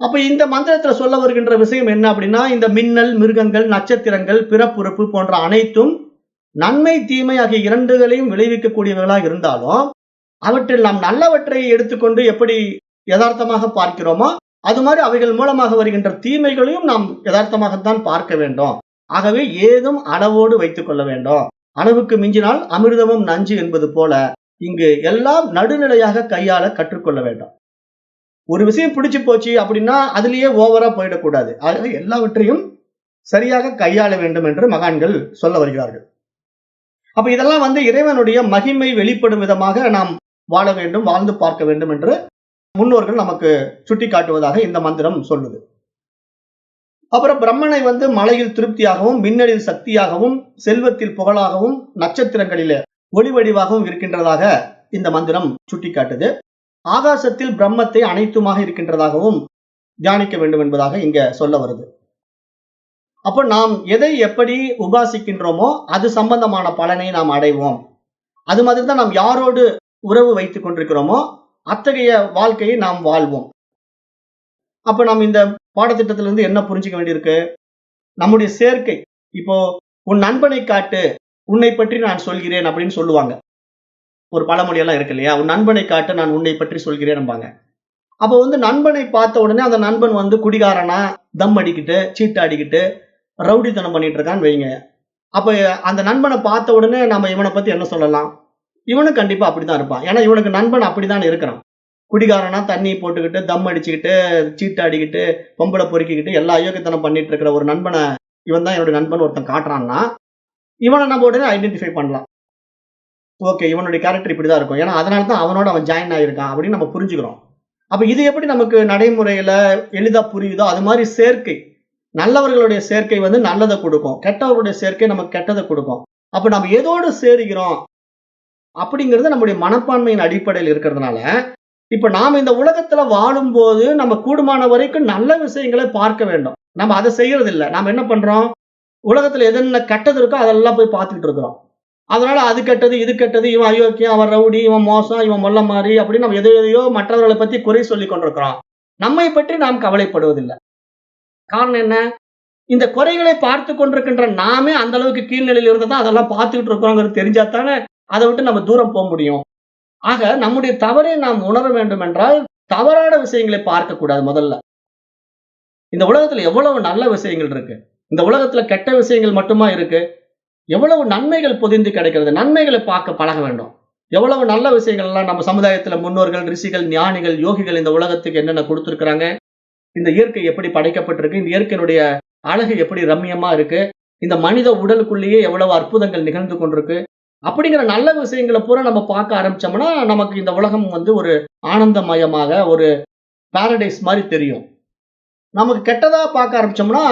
அப்ப இந்த மந்திரத்துல சொல்ல வருகின்ற விஷயம் என்ன அப்படின்னா, இந்த மின்னல், மிருகங்கள், நட்சத்திரங்கள், பிறப்புறுப்பு போன்ற அனைத்தும் நன்மை, தீமை ஆகிய இரண்டுகளையும் விளைவிக்கக்கூடியவர்களாக இருந்தாலும், அவற்றில் நாம் நல்லவற்றை எடுத்துக்கொண்டு எப்படி யதார்த்தமாக பார்க்கிறோமோ, அது மாதிரி அவைகள் மூலமாக வருகின்ற தீமைகளையும் நாம் யதார்த்தமாகத்தான் பார்க்க வேண்டும். ஆகவே ஏதும் அளவோடு வைத்துக் கொள்ள வேண்டும். அளவுக்கு மிஞ்சினால் அமிர்தமும் நஞ்சு என்பது போல, இங்கு எல்லாம் நடுநிலையாக கையாள கற்றுக்கொள்ள வேண்டும். ஒரு விஷயம் பிடிச்சு போச்சு அப்படின்னா அதுலயே ஓவரா போயிடக்கூடாது. ஆகவே எல்லாவற்றையும் சரியாக கையாள வேண்டும் என்று மகான்கள் சொல்ல வருகிறார்கள். அப்ப இதெல்லாம் வந்து இறைவனுடைய மகிமை வெளிப்படும் விதமாக நாம் வாழ வேண்டும், வாழ்ந்து பார்க்க வேண்டும் என்று முன்னோர்கள் நமக்கு சுட்டிக்காட்டுவதாக இந்த மந்திரம் சொல்லுது. அப்புறம் பிரம்மனை வந்து மலையில் திருப்தியாகவும், மின்னலில் சக்தியாகவும், செல்வத்தில் புகழாகவும், நட்சத்திரங்களிலே ஒளி வடிவாகவும் இருக்கின்றதாக இந்த மந்திரம் சுட்டிக்காட்டுது. ஆகாசத்தில் பிரம்மத்தை அனைத்துமாக இருக்கின்றதாகவும் தியானிக்க வேண்டும் என்பதாக இங்க சொல்ல வருது. அப்ப நாம் எதை எப்படி உபாசிக்கின்றோமோ அது சம்பந்தமான பலனை நாம் அடைவோம். அது மாதிரி தான் நாம் யாரோடு உறவு வைத்துக் கொண்டிருக்கிறோமோ அத்தகைய வாழ்க்கையை நாம் வாழ்வோம். அப்ப நாம் இந்த பாடத்திட்டத்திலிருந்து என்ன புரிஞ்சுக்க வேண்டியிருக்கு? நம்முடைய சேர்க்கை. இப்போ உன் நண்பனை காட்டு, உன்னை பற்றி நான் சொல்கிறேன் அப்படின்னு சொல்லுவாங்க. ஒரு பழமொழி எல்லாம் இருக்கு இல்லையா? உன் நண்பனை காட்டு, நான் உன்னை பற்றி சொல்கிறேன்பாங்க. அப்போ வந்து நண்பனை பார்த்த உடனே அந்த நண்பன் வந்து குடிகாரனா, தம் அடிக்கிட்டு, சீட்டாடிக்கிட்டு, ரவுடித்தனம் பண்ணிட்டு இருக்கான்னு வைங்க. அப்ப அந்த நண்பனை பார்த்த உடனே நம்ம இவனை பத்தி என்ன சொல்லலாம்? இவனும் கண்டிப்பா அப்படித்தான் இருப்பான். ஏன்னா இவனுக்கு நண்பன் அப்படித்தான் இருக்கிறான். குடிகாரனா தண்ணி போட்டுக்கிட்டு, தம் அடிச்சுக்கிட்டு, சீட்டாடிக்கிட்டு, பொம்பளை பொறுக்கிக்கிட்டு எல்லா அயோக்கியத்தனம் பண்ணிட்டு இருக்கிற ஒரு நண்பனை இவன் தான் என்னுடைய நண்பன் ஒருத்தன் காட்டுறான்னா, இவனை நம்ம உடனே ஐடென்டிஃபை பண்ணலாம். ஓகே, இவனுடைய கேரக்டர் இப்படிதான் இருக்கும். ஏன்னா அதனால தான் அவனோட அவன் ஜாயின் ஆயிருக்கான் அப்படின்னு நம்ம புரிஞ்சுக்கிறோம். அப்ப இது எப்படி நமக்கு நடைமுறையில எளிதா புரியுதோ அது மாதிரி சேர்க்கை. நல்லவர்களுடைய சேர்க்கை வந்து நல்லதை கொடுக்கும், கெட்டவர்களுடைய சேர்க்கை நமக்கு கெட்டதை கொடுக்கும். அப்ப நம்ம எதோடு சேருகிறோம் அப்படிங்கிறது நம்முடைய மனப்பான்மையின் அடிப்படையில் இருக்கிறதுனால, இப்ப நாம இந்த உலகத்துல வாழும்போது நம்ம கூடுமான வரைக்கும் நல்ல விஷயங்களை பார்க்க வேண்டும். நம்ம அதை செய்யறது இல்ல. நாம என்ன பண்றோம்? உலகத்துல எதென்ன கெட்டது இருக்கோ அதெல்லாம் போய் பார்த்துக்கிட்டு இருக்கிறோம். அதனால அது கெட்டது, இது கெட்டது, இவன் அயோக்கியம், அவன் ரவுடி, இவன் மோசம், இவன் மொல்ல மாறி அப்படின்னு நம்ம எதையோ மற்றவர்களை பத்தி குறை சொல்லிக் கொண்டிருக்கிறோம். நம்மை பற்றி நாம் கவலைப்படுவதில்லை. காரணம் என்ன? இந்த குறைகளை பார்த்து கொண்டிருக்கின்ற நாமே அந்த அளவுக்கு கீழ்நிலையில் இருந்ததா அதெல்லாம் பார்த்துக்கிட்டு இருக்கிறோங்கிறது தெரிஞ்சாத்தானே அதை விட்டு நம்ம தூரம் போக முடியும். ஆக நம்முடைய தவறை நாம் உணர வேண்டும் என்றால் தவறான விஷயங்களை பார்க்க கூடாது. முதல்ல இந்த உலகத்துல எவ்வளவு நல்ல விஷயங்கள் இருக்கு. இந்த உலகத்துல கெட்ட விஷயங்கள் மட்டுமா இருக்கு? எவ்வளவு நன்மைகள் பொதிந்து கிடைக்கிறது. நன்மைகளை பார்க்க பழக வேண்டும். எவ்வளவு நல்ல விஷயங்கள் எல்லாம் நம்ம சமுதாயத்துல முன்னோர்கள், ரிஷிகள், ஞானிகள், யோகிகள் இந்த உலகத்துக்கு என்னென்ன கொடுத்திருக்கிறாங்க. இந்த இயற்கை எப்படி படைக்கப்பட்டிருக்கு, இந்த இயற்கையினுடைய அழகு எப்படி ரம்மியமா இருக்கு, இந்த மனித உடலுக்குள்ளேயே எவ்வளவு அற்புதங்கள் நிகழ்ந்து கொண்டிருக்கு. அப்படிங்கிற நல்ல விஷயங்களை பூரா நம்ம பார்க்க ஆரம்பிச்சோம்னா நமக்கு இந்த உலகம் வந்து ஒரு ஆனந்தமயமாக ஒரு பாரடைஸ் மாதிரி தெரியும். நமக்கு கெட்டதா பார்க்க ஆரம்பிச்சோம்னா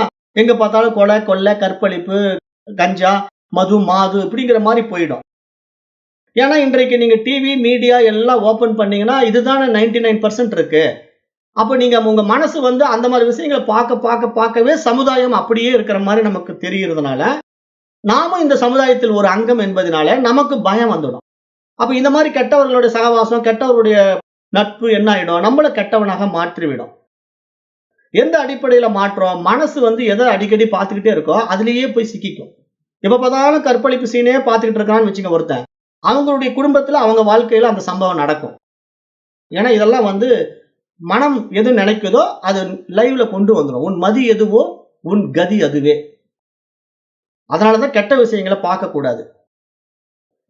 எங்க பார்த்தாலும் கொலை, கொள்ளை, கற்பழிப்பு, கஞ்சா, மது, மாது இப்படிங்கிற மாதிரி போயிடும். ஏன்னா இன்றைக்கு நீங்க டிவி, மீடியா எல்லாம் ஓபன் பண்ணீங்கன்னா இதுதானே 99% இருக்கு. அப்ப நீங்க உங்க மனசு வந்து அந்த மாதிரி விஷயங்களை பார்க்கவே சமுதாயம் அப்படியே இருக்கிற மாதிரி நமக்கு தெரிகிறதுனால நாமும் இந்த சமுதாயத்தில் ஒரு அங்கம் என்பதனால நமக்கு பயம் வந்துடும். அப்ப இந்த மாதிரி கெட்டவர்களுடைய சகவாசம், கெட்டவருடைய நட்பு என்ன ஆயிடும்? நம்மள கெட்டவனாக மாற்றிவிடும். எந்த அடிப்படையில மாற்றோம்? மனசு வந்து எதை அடிக்கடி பார்த்துக்கிட்டே இருக்கோ அதுலயே போய் சிக்கிக்கும். எப்ப பார்த்தாலும் கற்பழிப்பு சீனே பார்த்துக்கிட்டு இருக்கான்னு வச்சுங்க ஒருத்தன், அவங்களுடைய குடும்பத்துல அவங்க வாழ்க்கையில அந்த சம்பவம் நடக்கும். ஏன்னா இதெல்லாம் வந்து மனம் எது நினைக்குதோ அது லைவ்ல கொண்டு வந்துடும். உன் மதி எதுவோ உன் கதி அதுவே. அதனாலதான் கெட்ட விஷயங்களை பார்க்க கூடாது.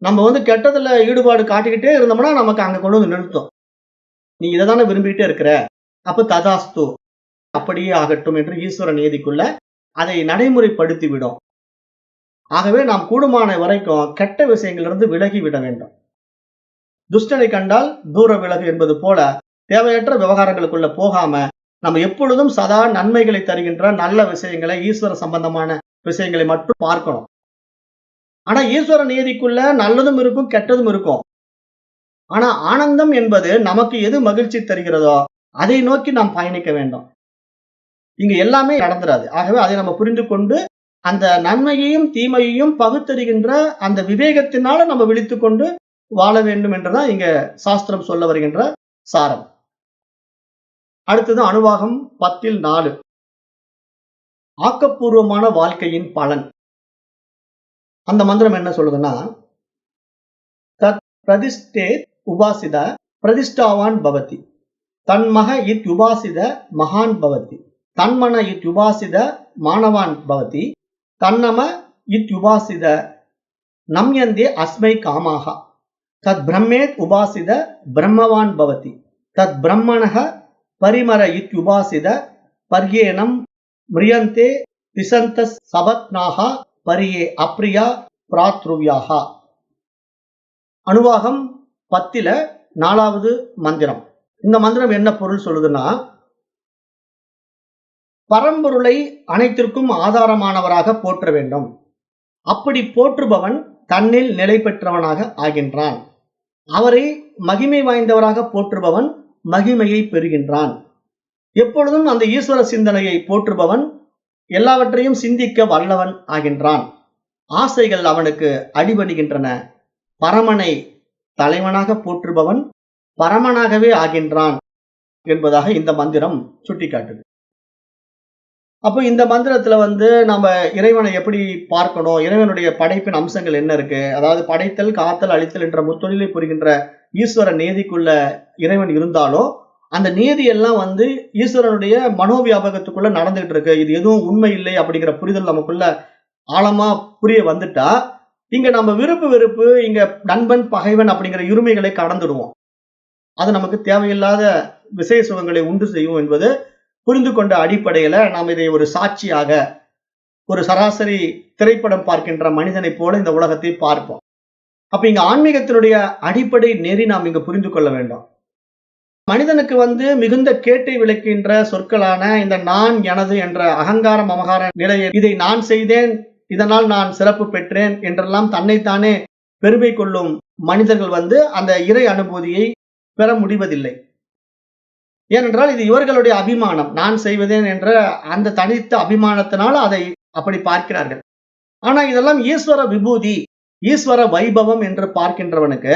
நம்ம வந்து கெட்டதுல ஈடுபாடு காட்டிக்கிட்டே இருந்தோம்னா நமக்கு அங்க கொண்டு வந்து நிறுத்தும். நீ இதை தானே விரும்பிக்கிட்டே இருக்கிற, அப்ப ததாஸ்து அப்படியே ஆகட்டும் என்று ஈஸ்வர நீதிக்குள்ள அதை நடைமுறைப்படுத்திவிடும். ஆகவே நாம் கூடுமான வரைக்கும் கெட்ட விஷயங்களிலிருந்து விலகி விட வேண்டும். துஷ்டனை கண்டால் தூர விலகு என்பது போல தேவையற்ற விவகாரங்களுக்குள்ள போகாம நம்ம எப்பொழுதும் சதா நன்மைகளை தருகின்ற நல்ல விஷயங்களை, ஈஸ்வர சம்பந்தமான விஷயங்களை மட்டும் பார்க்கணும். ஆனா ஈஸ்வர நீதிக்குள்ள நல்லதும் இருக்கும், கெட்டதும் இருக்கும். ஆனா ஆனந்தம் என்பது நமக்கு எது மகிழ்ச்சி தருகிறதோ அதை நோக்கி நாம் பயணிக்க வேண்டும். இங்க எல்லாமே நடந்துராது. ஆகவே அதை நம்ம புரிந்து கொண்டு அந்த நன்மையையும் தீமையையும் பகுத்தறிகின்ற அந்த விவேகத்தினால நம்ம விழித்துக் கொண்டு வாழ வேண்டும் என்றுதான் இங்க சாஸ்திரம் சொல்ல வருகின்ற சாரம். அடுத்தது அணுவாகம் 10:4. ஆக்கப்பூர்வமான வாழ்க்கையின் பலன். அந்த மந்திரம் என்ன சொல்லுதுன்னா, தத் பிரதிஷ்டேத் உபாசித பிரதிஷ்டாவான் பவதி, தன்மக இத் உபாசித மகான் பவதி, தன்மன இத் உபாசித மானவான் பவதி, தன்னம இத் உபாசித நம்யந்தே அஸ்மை காமாக, தத் பிரம்மேத் உபாசித பிரம்மவான் பவதி, தத் பிரம்மணஹ பரிமர இத் உபாசித பர்யேனம் மிரியந்தே திசந்த சபத்னாக பரியே அப்ரியா பிராத்ருவ்யாக. அணுவாகம் 10:4 மந்திரம். இந்த மந்திரம் என்ன பொருள் சொல்லுதுன்னா, பரம்பொருளை அனைத்திற்கும் ஆதாரமானவராக போற்ற வேண்டும். அப்படி போற்றுபவன் தன்னில் நிலை பெற்றவனாக ஆகின்றான். அவரை மகிமை வாய்ந்தவராக போற்றுபவன் மகிமையை பெறுகின்றான். எப்பொழுதும் அந்த ஈஸ்வர சிந்தனையை போற்றுபவன் எல்லாவற்றையும் சிந்திக்க வல்லவன் ஆகின்றான். ஆசைகள் அவனுக்கு அடிபணிகின்றன. பரமனை தலைவனாக போற்றுபவன் பரமனாகவே ஆகின்றான் என்பதாக இந்த மந்திரம் சுட்டிக்காட்டுது. அப்ப இந்த மந்திரத்துல நம்ம இறைவனை எப்படி பார்க்கணும், இறைவனுடைய படைப்பின் அம்சங்கள் என்ன இருக்கு, அதாவது படைத்தல், காத்தல், அழித்தல் என்ற முத்தொழிலை புரிகின்ற ஈஸ்வர நீதிக்குள்ள இறைவன் இருந்தாலும் அந்த நீதி எல்லாம் ஈஸ்வரனுடைய மனோவியாபகத்துக்குள்ள நடந்துகிட்டு இருக்கு. இது எதுவும் உண்மை இல்லை அப்படிங்கிற புரிதல் நமக்குள்ள ஆழமா புரிய வந்துட்டா, இங்க நம்ம விருப்பு வெறுப்பு, இங்க நண்பன் பகைவன் அப்படிங்கிற இருமைகளை கடந்துடுவோம். அது நமக்கு தேவையில்லாத விசய சுகங்களை உண்டு செய்யும் என்பது புரிந்து கொண்ட அடிப்படையில நாம் இதை ஒரு சாட்சியாக, ஒரு சராசரி திரைப்படம் பார்க்கின்ற மனிதனை போல இந்த உலகத்தை பார்ப்போம். அப்ப இங்க ஆன்மீகத்தினுடைய அடிப்படை நெறி நாம் இங்க புரிந்து கொள்ள வேண்டும். மனிதனுக்கு மிகுந்த கேட்டை விளக்கின்ற சொற்களான இந்த நான், எனது என்ற அகங்காரம், மமகார நிலையை, இதை நான் செய்தேன், இதனால் நான் சிறப்பு பெற்றேன் என்றெல்லாம் தன்னைத்தானே பெருமை கொள்ளும் மனிதர்கள் அந்த இறை அனுபூதியை பெற முடிவதில்லை. ஏனென்றால் இது இவர்களுடைய அபிமானம். நான் செய்வதேன் என்ற அந்த தனித்த அபிமானத்தினால் அதை அப்படி பார்க்கிறார்கள். ஆனா இதெல்லாம் ஈஸ்வர விபூதி, ஈஸ்வர வைபவம் என்று பார்க்கின்றவனுக்கு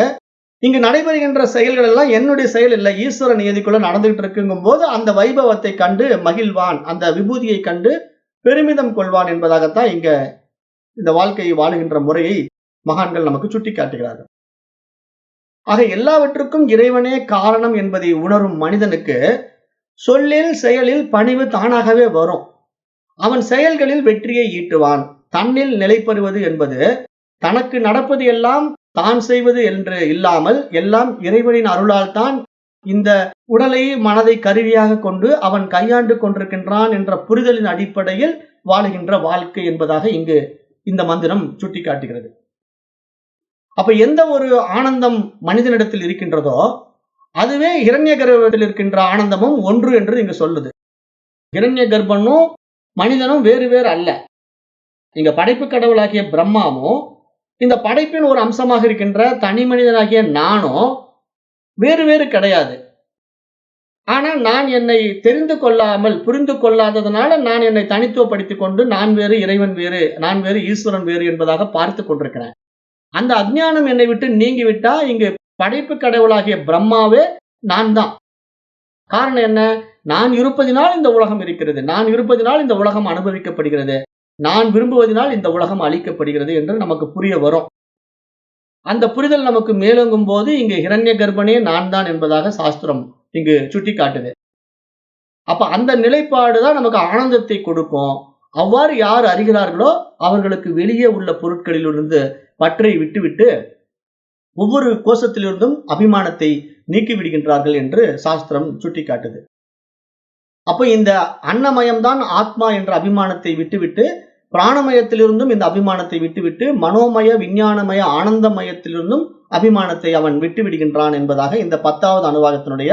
இங்கு நடைபெறுகின்ற செயல்கள் எல்லாம் என்னுடைய செயல் இல்லை, ஈஸ்வர நியதிக்குள்ள நடந்துகிட்டு இருக்குங்கும் போது அந்த வைபவத்தை கண்டு மகிழ்வான், அந்த விபூதியை கண்டு பெருமிதம் கொள்வான் என்பதாகத்தான் இங்க இந்த வாழ்க்கையை வாழுகின்ற முறையை மகான்கள் நமக்கு சுட்டி காட்டுகிறார்கள். ஆக எல்லாவற்றுக்கும் இறைவனே காரணம் என்பதை உணரும் மனிதனுக்கு சொல்லில் செயலில் பணிவு தானாகவே வரும். அவன் செயல்களில் வெற்றியை ஈட்டுவான். தன்னில் நிலை பெறுவது என்பது தனக்கு நடப்பது எல்லாம் தான் செய்வது என்று இல்லாமல் எல்லாம் இறைவனின் அருளால் தான் இந்த உடலை மனதை கருவியாக கொண்டு அவன் கையாண்டு கொண்டிருக்கின்றான் என்ற புரிதலின் அடிப்படையில் வாழுகின்ற வாழ்க்கை என்பதாக இங்கு இந்த மந்திரம் சுட்டிக்காட்டுகிறது. அப்ப எந்த ஒரு ஆனந்தம் மனிதனிடத்தில் இருக்கின்றதோ அதுவே ஹிரண்ய கர்ப்பத்தில் இருக்கின்ற ஆனந்தமும் ஒன்று என்று இங்கு சொல்லுது. ஹிரண்ய கர்ப்பனும் மனிதனும் வேறு வேறு அல்ல. இங்க படைப்பு கடவுளாகிய பிரம்மாவும் இந்த படைப்பின் ஒரு அம்சமாக இருக்கின்ற தனி மனிதனாகிய நானும் வேறு வேறு கிடையாது. ஆனால் நான் என்னை தெரிந்து கொள்ளாமல், புரிந்து கொள்ளாததனால நான் என்னை தனித்துவப்படுத்திக் கொண்டு நான் வேறு, இறைவன் வேறு, நான் வேறு, ஈஸ்வரன் வேறு என்பதாக பார்த்து கொண்டிருக்கிறேன். அந்த அஞ்ஞானம் என்னை விட்டு நீங்கிவிட்டா இங்கு படைப்பு கடவுளாகிய பிரம்மாவே நான் தான். காரணம் என்ன? நான் இருப்பதினால் இந்த உலகம் இருக்கிறது, நான் இருப்பதினால் இந்த உலகம் அனுபவிக்கப்படுகிறது, நான் விரும்புவதனால் இந்த உலகம் அளிக்கப்படுகிறது என்று நமக்கு புரிய வரும். அந்த புரிதல் நமக்கு மேலோங்கும் போது இங்கு ஹிரண்ய கர்ப்பனே நான் தான் என்பதாக சாஸ்திரம் இங்கு சுட்டி காட்டுது. அப்ப அந்த நிலைப்பாடுதான் நமக்கு ஆனந்தத்தை கொடுக்கும். அவ்வாறு யார் அறிகிறார்களோ அவர்களுக்கு வெளியே உள்ள பொருட்களிலிருந்து பற்றை விட்டுவிட்டு ஒவ்வொரு கோஷத்திலிருந்தும் அபிமானத்தை நீக்கி விடுகின்றார்கள் என்று சாஸ்திரம் சுட்டி காட்டுது. அப்ப இந்த அன்னமயம்தான் ஆத்மா என்ற அபிமானத்தை விட்டுவிட்டு, பிராணமயத்திலிருந்தும் இந்த அபிமானத்தை விட்டுவிட்டு, மனோமய, விஞ்ஞானமய, ஆனந்தமயத்திலிருந்தும் அபிமானத்தை அவன் விட்டு விடுகின்றான் என்பதாக இந்த 10வது அணுவாகத்தினுடைய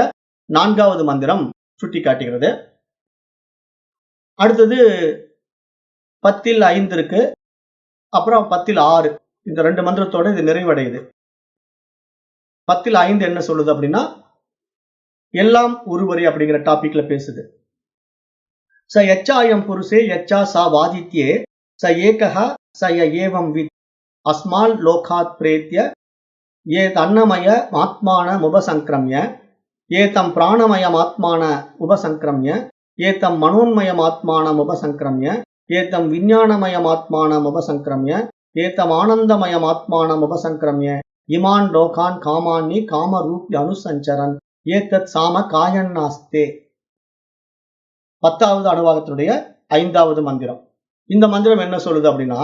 4வது மந்திரம் சுட்டிக்காட்டுகிறது. அடுத்தது 10ல் 5 இருக்கு. அப்புறம் 10ல் 6. இந்த 2 மந்திரத்தோட இது நிறைவடையுது. 10ல் 5 என்ன சொல்லுது அப்படின்னா, எல்லாம் ஒருவரே அப்படிங்கிற டாபிக்ல பேசுது. ச யச்சாயம் புருஷே யச்சா சா வாதித்யே ச ஏகஹ ச ய ஏவம் வித் அஸ்மால் லோகாத் பிரேத்ய ஏத் அன்னமய ஆத்மான உபசங்கிரம்ய ஏதம் பிராணமயம் ஆத்மான உபசங்கிரம்ய ஏதம் மனோன்மயம் ஆத்மானம் உபசங்கிரம்ய ஏதம் விஞ்ஞானமயம் ஆத்மானம் உபசங்கிரம்ய ஏதம் ஆனந்தமயம் ஆத்மானம் உபசங்கிரம்ய இமான் லோகான் காமான்னி காமரூப்ய அனுசஞ்சரன் ஏதத் சாம காயன்னாஸ்தே. 10வது அணுவாகத்தினுடைய 5வது மந்திரம். இந்த மந்திரம் என்ன சொல்லுது அப்படின்னா,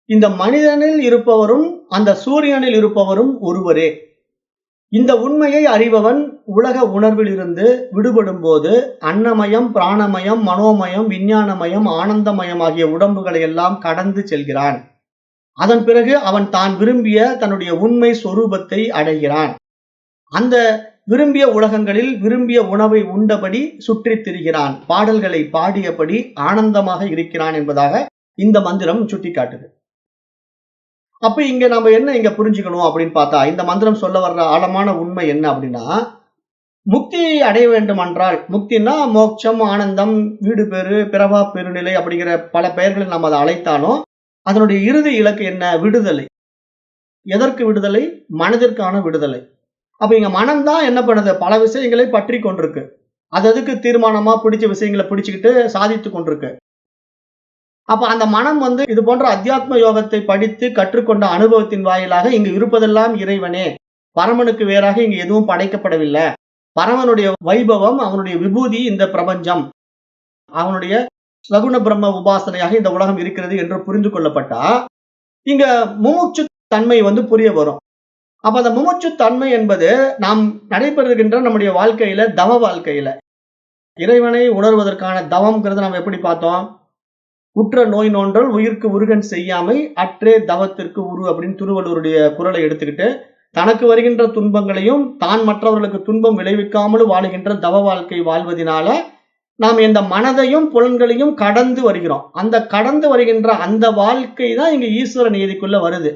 இந்த மனிதனில் இருப்பவரும் அந்த சூரியனில் இருப்பவரும் ஒருவரே. இந்த உண்மையை அறிபவன் உலக உணர்வில் இருந்து விடுபடும் போது அன்னமயம், பிராணமயம், மனோமயம், விஞ்ஞானமயம், ஆனந்தமயம் ஆகிய உடம்புகளை எல்லாம் கடந்து செல்கிறான். அதன் பிறகு அவன் தான் விரும்பிய தன்னுடைய உண்மை சொரூபத்தை அடைகிறான். அந்த விரும்பிய உலகங்களில் விரும்பிய உணவை உண்டபடி சுற்றித் திரிகிறான். பாடல்களை பாடியபடி ஆனந்தமாக இருக்கிறான் என்பதாக இந்த மந்திரம் சுட்டிக்காட்டுது. அப்ப இங்க நம்ம என்ன இங்க புரிஞ்சுக்கணும் அப்படின்னு பார்த்தா, இந்த மந்திரம் சொல்ல வர்ற ஆழமான உண்மை என்ன அப்படின்னா, முக்தியை அடைய வேண்டும் என்றால், முக்தினா மோட்சம், ஆனந்தம், வீடு பேரு, பிறவா பெருநிலை அப்படிங்கிற பல பெயர்களில் நாம் அதை அழைத்தாலும் அதனுடைய இறுதி இலக்கு என்ன? விடுதலை. எதற்கு விடுதலை? மனதிற்கான விடுதலை. அப்ப இங்க மனம்தான் என்ன பண்ணுது? பல விஷயங்களை பற்றி கொண்டிருக்கு. அதுக்கு தீர்மானமா பிடிச்ச விஷயங்களை பிடிச்சுக்கிட்டு சாதித்து கொண்டிருக்கு. அப்ப அந்த மனம் இது போன்ற அத்தியாத்ம யோகத்தை படித்து கற்றுக்கொண்ட அனுபவத்தின் வாயிலாக இங்கு இருப்பதெல்லாம் இறைவனே, பரமனுக்கு வேறாக இங்கு எதுவும் படைக்கப்படவில்லை, பரமனுடைய வைபவம், அவனுடைய விபூதி இந்த பிரபஞ்சம், அவனுடைய சகுண பிரம்ம உபாசனையாக இந்த உலகம் இருக்கிறது என்று புரிந்து கொள்ளப்பட்டா இங்க முமுட்சு தன்மை புரிய வரும். அப்ப அந்த முமுட்சு தன்மை என்பது நாம் நடைபெறுகின்ற நம்முடைய வாழ்க்கையில, தவ வாழ்க்கையில இறைவனை உணர்வதற்கான தவம்ங்கிறத நாம் எப்படி பார்த்தோம்? உற்ற நோய் நோன்றல் உயிர்க்கு உருகன் செய்யாமை அற்றே தவத்திற்கு உரு அப்படின்னு திருவள்ளுவருடைய குறளை எடுத்துக்கிட்டு, தனக்கு வருகின்ற துன்பங்களையும் தான் மற்றவர்களுக்கு துன்பம் விளைவிக்காமலும் வாழுகின்ற தவ வாழ்க்கை வாழ்வதனால நாம் இந்த மனதையும் புலன்களையும் கடந்து வருகிறோம். அந்த கடந்து வருகின்ற அந்த வாழ்க்கை தான் இங்க ஈஸ்வர நியதிக்குள்ள வருது.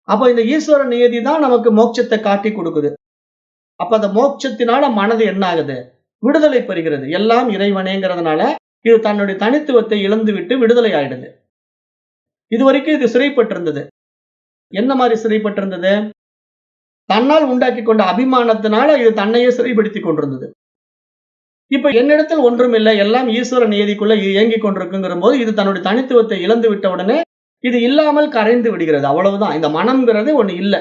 அப்ப இந்த ஈஸ்வர நியதி தான் நமக்கு மோட்சத்தை காட்டி கொடுக்குது. அப்ப அந்த மோட்சத்தினால மனது என்ன ஆகுது? விடுதலை பெறுகிறது. எல்லாம் இறைவனேங்கிறதுனால இது தன்னுடைய தனித்துவத்தை இழந்து விட்டு விடுதலை ஆயிடுது. இதுவரைக்கும் இது சிறைப்பட்டிருந்தது. என்ன மாதிரி சிறைப்பட்டிருந்தது? தன்னால் உண்டாக்கி கொண்ட அபிமானத்தினால இது தன்னையே சிறைப்படுத்திக் கொண்டிருந்தது. இப்ப என்னிடத்தில் ஒன்றும் இல்லை, எல்லாம் ஈஸ்வர நியதிக்குள்ள இயங்கிக் கொண்டிருக்குங்கிற போது இது தன்னுடைய தனித்துவத்தை இழந்து விட்ட உடனே இது இல்லாமல் கரைந்து விடுகிறது. அவ்வளவுதான். இந்த மனம்ங்கிறது ஒண்ணு இல்லை.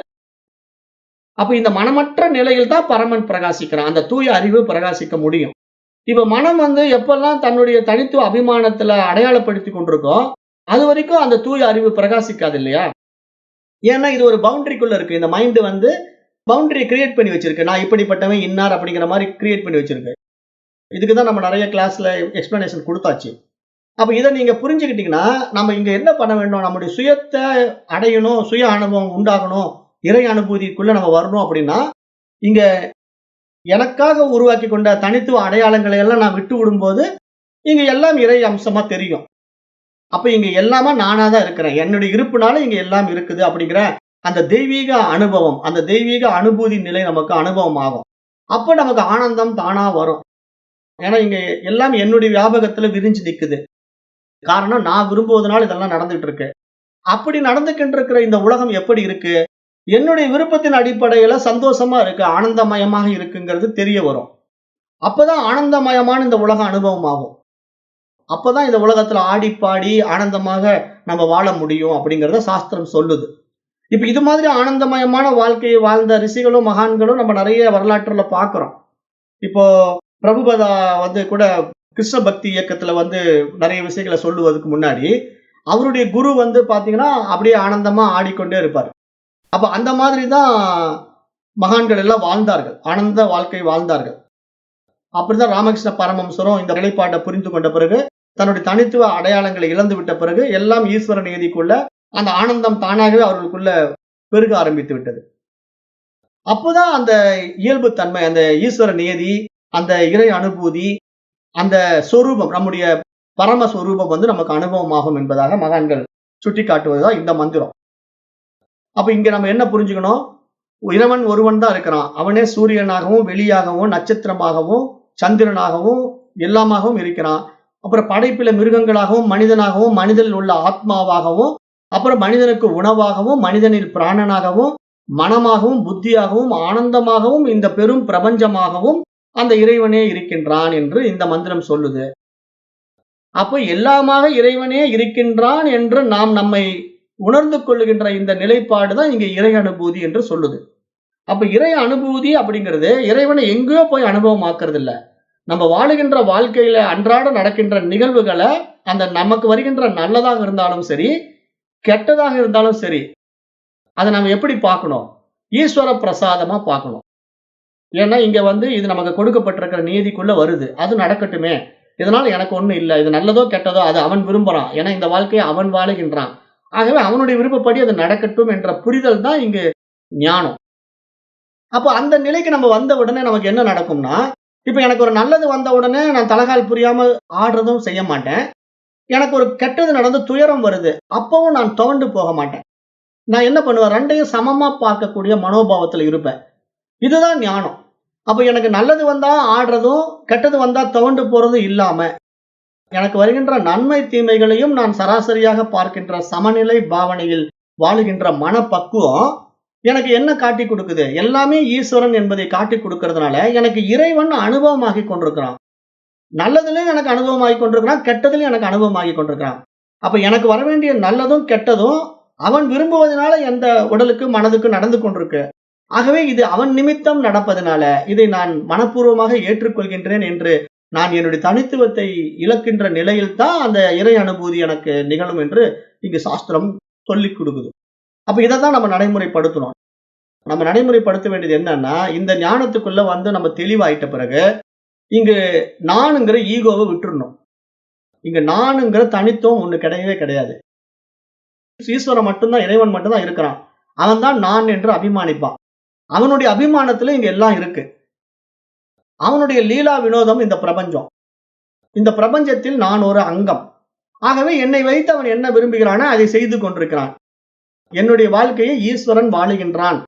அப்ப இந்த மனமற்ற நிலையில் தான் பரமன் பிரகாசிக்கிறான். அந்த தூய அறிவு பிரகாசிக்க முடியும். இப்ப மனம் எப்பெல்லாம் தன்னுடைய தனித்துவ அபிமானத்துல அடையாளப்படுத்தி கொண்டிருக்கோ அது வரைக்கும் அந்த தூய அறிவு பிரகாசிக்காது இல்லையா? ஏன்னா இது ஒரு பவுண்டரிக்குள்ள இருக்கு. இந்த மைண்ட் பவுண்டரியை கிரியேட் பண்ணி வச்சிருக்கு. நான் இப்படிப்பட்டவன் இன்னார் அப்படிங்கிற மாதிரி கிரியேட் பண்ணி வச்சிருக்கு. இதுக்குதான் நம்ம நிறைய கிளாஸ்ல எக்ஸ்பிளனேஷன் கொடுத்தாச்சு. அப்ப இதை நீங்க புரிஞ்சுக்கிட்டீங்கன்னா நம்ம இங்க என்ன பண்ண வேண்டும்? நம்முடைய சுயத்தை அடையணும், சுய அனுபவம் உண்டாகணும், இறை அனுபூதிக்குள்ள நம்ம வரணும் அப்படின்னா இங்க எனக்காக உருவாக்கி கொண்ட தனித்துவ அடையாளங்களை எல்லாம் நான் விட்டு விடும்போது இங்க எல்லாம் இறை அம்சமா தெரியும். அப்ப இங்க எல்லாமே நானா தான் இருக்கிறேன், என்னுடைய இருப்புனால இங்க எல்லாம் இருக்குது அப்படிங்கிற அந்த தெய்வீக அனுபவம், அந்த தெய்வீக அனுபூதி நிலை நமக்கு அனுபவம் ஆகும். அப்ப நமக்கு ஆனந்தம் தானா வரும். ஏன்னா இங்க எல்லாம் என்னுடைய வியாபகத்துல விரிஞ்சு நிக்குது. காரணம் நான் விரும்புவதனால இதெல்லாம் நடந்துட்டு இருக்கு. அப்படி நடந்துகிட்டு இருக்கிற இந்த உலகம் எப்படி இருக்கு? என்னுடைய விருப்பத்தின் அடிப்படையில சந்தோஷமா இருக்கு, ஆனந்தமயமாக இருக்குங்கிறது தெரிய வரும். அப்பதான் ஆனந்தமயமான இந்த உலக அனுபவம் ஆகும். அப்பதான் இந்த உலகத்துல ஆடி பாடி ஆனந்தமாக நம்ம வாழ முடியும் அப்படிங்கறத சாஸ்திரம் சொல்லுது. இப்ப இது மாதிரி ஆனந்தமயமான வாழ்க்கையை வாழ்ந்த ரிஷிகளும் மகான்களும் நம்ம நிறைய வரலாற்றுல பாக்குறோம். இப்போ பிரபுபதா கூட கிருஷ்ண பக்தி இயக்கத்துல நிறைய விஷயங்களை சொல்லுவதற்கு முன்னாடி அவருடைய குரு பாத்தீங்கன்னா அப்படியே ஆனந்தமா ஆடிக்கொண்டே இருப்பார். அப்ப அந்த மாதிரி தான் மகான்கள் எல்லாம் வாழ்ந்தார்கள், ஆனந்த வாழ்க்கை வாழ்ந்தார்கள். அப்படிதான் ராமகிருஷ்ண பரமஹம்சரும் இந்த நிலைப்பாட்டை புரிந்து கொண்ட பிறகு தன்னுடைய தனித்துவ அடையாளங்களை இழந்து விட்ட பிறகு எல்லாம் ஈஸ்வர நியதிக்குள்ள அந்த ஆனந்தம் தானாகவே அவர்களுக்குள்ள பெருக ஆரம்பித்து விட்டது. அப்போதான் அந்த இயல்பு தன்மை, அந்த ஈஸ்வர நியதி, அந்த இறை அனுபூதி, அந்த சொரூபம், நம்முடைய பரமஸ்வரூபம் நமக்கு அனுபவமாகும் என்பதாக மகான்கள் சுட்டி காட்டுவதுதான் இந்த மந்திரம். அப்ப இங்க நம்ம என்ன புரிஞ்சுக்கணும்? இறைவன் ஒருவன் தான் இருக்கிறான். அவனே சூரியனாகவும் வெளியாகவும் நட்சத்திரமாகவும் சந்திரனாகவும் எல்லாமாகவும் இருக்கிறான். அப்புறம் படைப்பில மிருகங்களாகவும் மனிதனாகவும் மனிதனில் உள்ள ஆத்மாவாகவும் அப்புறம் மனிதனுக்கு உணவாகவும் மனிதனில் பிராணனாகவும் மனமாகவும் புத்தியாகவும் ஆனந்தமாகவும் இந்த பெரும் பிரபஞ்சமாகவும் அந்த இறைவனே இருக்கின்றான் என்று இந்த மந்திரம் சொல்லுது. அப்போ எல்லாமாக இறைவனே இருக்கின்றான் என்று நாம் நம்மை உணர்ந்து கொள்ளுகின்ற இந்த நிலைப்பாடுதான் இங்க இறை அனுபூதி என்று சொல்லுது. அப்ப இறை அனுபூதி அப்படிங்கிறது இறைவனை எங்கேயோ போய் அனுபவமாக்குறது இல்ல. நம்ம வாழுகின்ற வாழ்க்கையில அன்றாட நடக்கின்ற நிகழ்வுகளை, அந்த நமக்கு வருகின்ற நல்லதாக இருந்தாலும் சரி கெட்டதாக இருந்தாலும் சரி, அதை நம்ம எப்படி பார்க்கணும்? ஈஸ்வர பிரசாதமா பார்க்கணும். ஏன்னா இங்க இது நமக்கு கொடுக்கப்பட்டிருக்கிற நீதிக்குள்ள வருது. அது நடக்கட்டுமே, இதனால எனக்கு ஒண்ணும் இல்லை, இது நல்லதோ கெட்டதோ அது அவன் விரும்புறான், ஏன்னா இந்த வாழ்க்கையை அவன் வாழுகின்றான், ஆகவே அவனுடைய விருப்பப்படி அது நடக்கட்டும் என்ற புரிதல் தான் இங்கு ஞானம். அப்போ அந்த நிலைக்கு நம்ம வந்த உடனே நமக்கு என்ன நடக்கும்னா, இப்ப எனக்கு ஒரு நல்லது வந்த உடனே நான் தலகால் புரியாம ஆடுறதும் செய்ய மாட்டேன். எனக்கு ஒரு கெட்டது நடந்து துயரம் வருது, அப்பவும் நான் துவண்டு போக மாட்டேன். நான் என்ன பண்ணுவேன்? ரெண்டையும் சமமா பார்க்கக்கூடிய மனோபாவத்துல இருப்பேன். இதுதான் ஞானம். அப்ப எனக்கு நல்லது வந்தா ஆடுறதும் கெட்டது வந்தா துவண்டு போறதும் இல்லாம, எனக்கு வருகின்ற நன்மை தீமைகளையும் நான் சராசரியாக பார்க்கின்ற சமநிலை பாவனையில் வாழுகின்ற மனப்பக்குவம் எனக்கு என்ன காட்டி கொடுக்குது? எல்லாமே ஈஸ்வரன் என்பதை காட்டி கொடுக்கறதுனால எனக்கு இறைவன் அனுபவமாகி கொண்டிருக்கிறான். நல்லதுலயும் எனக்கு அனுபவமாகி கொண்டிருக்கிறான், கெட்டதுலயும் எனக்கு அனுபவமாகி கொண்டிருக்கிறான். அப்ப எனக்கு வர வேண்டிய நல்லதும் கெட்டதும் அவன் விரும்புவதனால எந்த உடலுக்கு மனதுக்கு நடந்து கொண்டிருக்கு. ஆகவே இது அவன் நிமித்தம் நடப்பதனால இதை நான் மனப்பூர்வமாக ஏற்றுக்கொள்கின்றேன் என்று நான் என்னுடைய தனித்துவத்தை இழக்கின்ற நிலையில் தான் அந்த இறை அனுபூதி எனக்கு நிகழும் என்று இங்கு சாஸ்திரம் சொல்லிக் கொடுக்குது. அப்ப இதைத்தான் நம்ம நடைமுறைப்படுத்தணும். நம்ம நடைமுறைப்படுத்த வேண்டியது என்னன்னா, இந்த ஞானத்துக்குள்ள நம்ம தெளிவாயிட்ட பிறகு இங்கு நானுங்கிற ஈகோவை விட்டுறணும். இங்க நானுங்கிற தனித்துவம் ஒண்ணு கிடையவே கிடையாது. ஈஸ்வரன் மட்டும்தான், இறைவன் மட்டும்தான் இருக்கிறான். அவன் தான் நான் என்று அபிமானிப்பான். அவனுடைய அபிமானத்துல இங்க எல்லாம் இருக்கு. அவனுடைய லீலா வினோதம் இந்த பிரபஞ்சம். இந்த பிரபஞ்சத்தில் நான் ஒரு அங்கம். ஆகவே என்னை வைத்து அவன் என்ன விரும்புகிறானோ அதை செய்து கொண்டிருக்கிறான். என்னுடைய வாழ்க்கையை ஈஸ்வரன் வாழுகின்றான்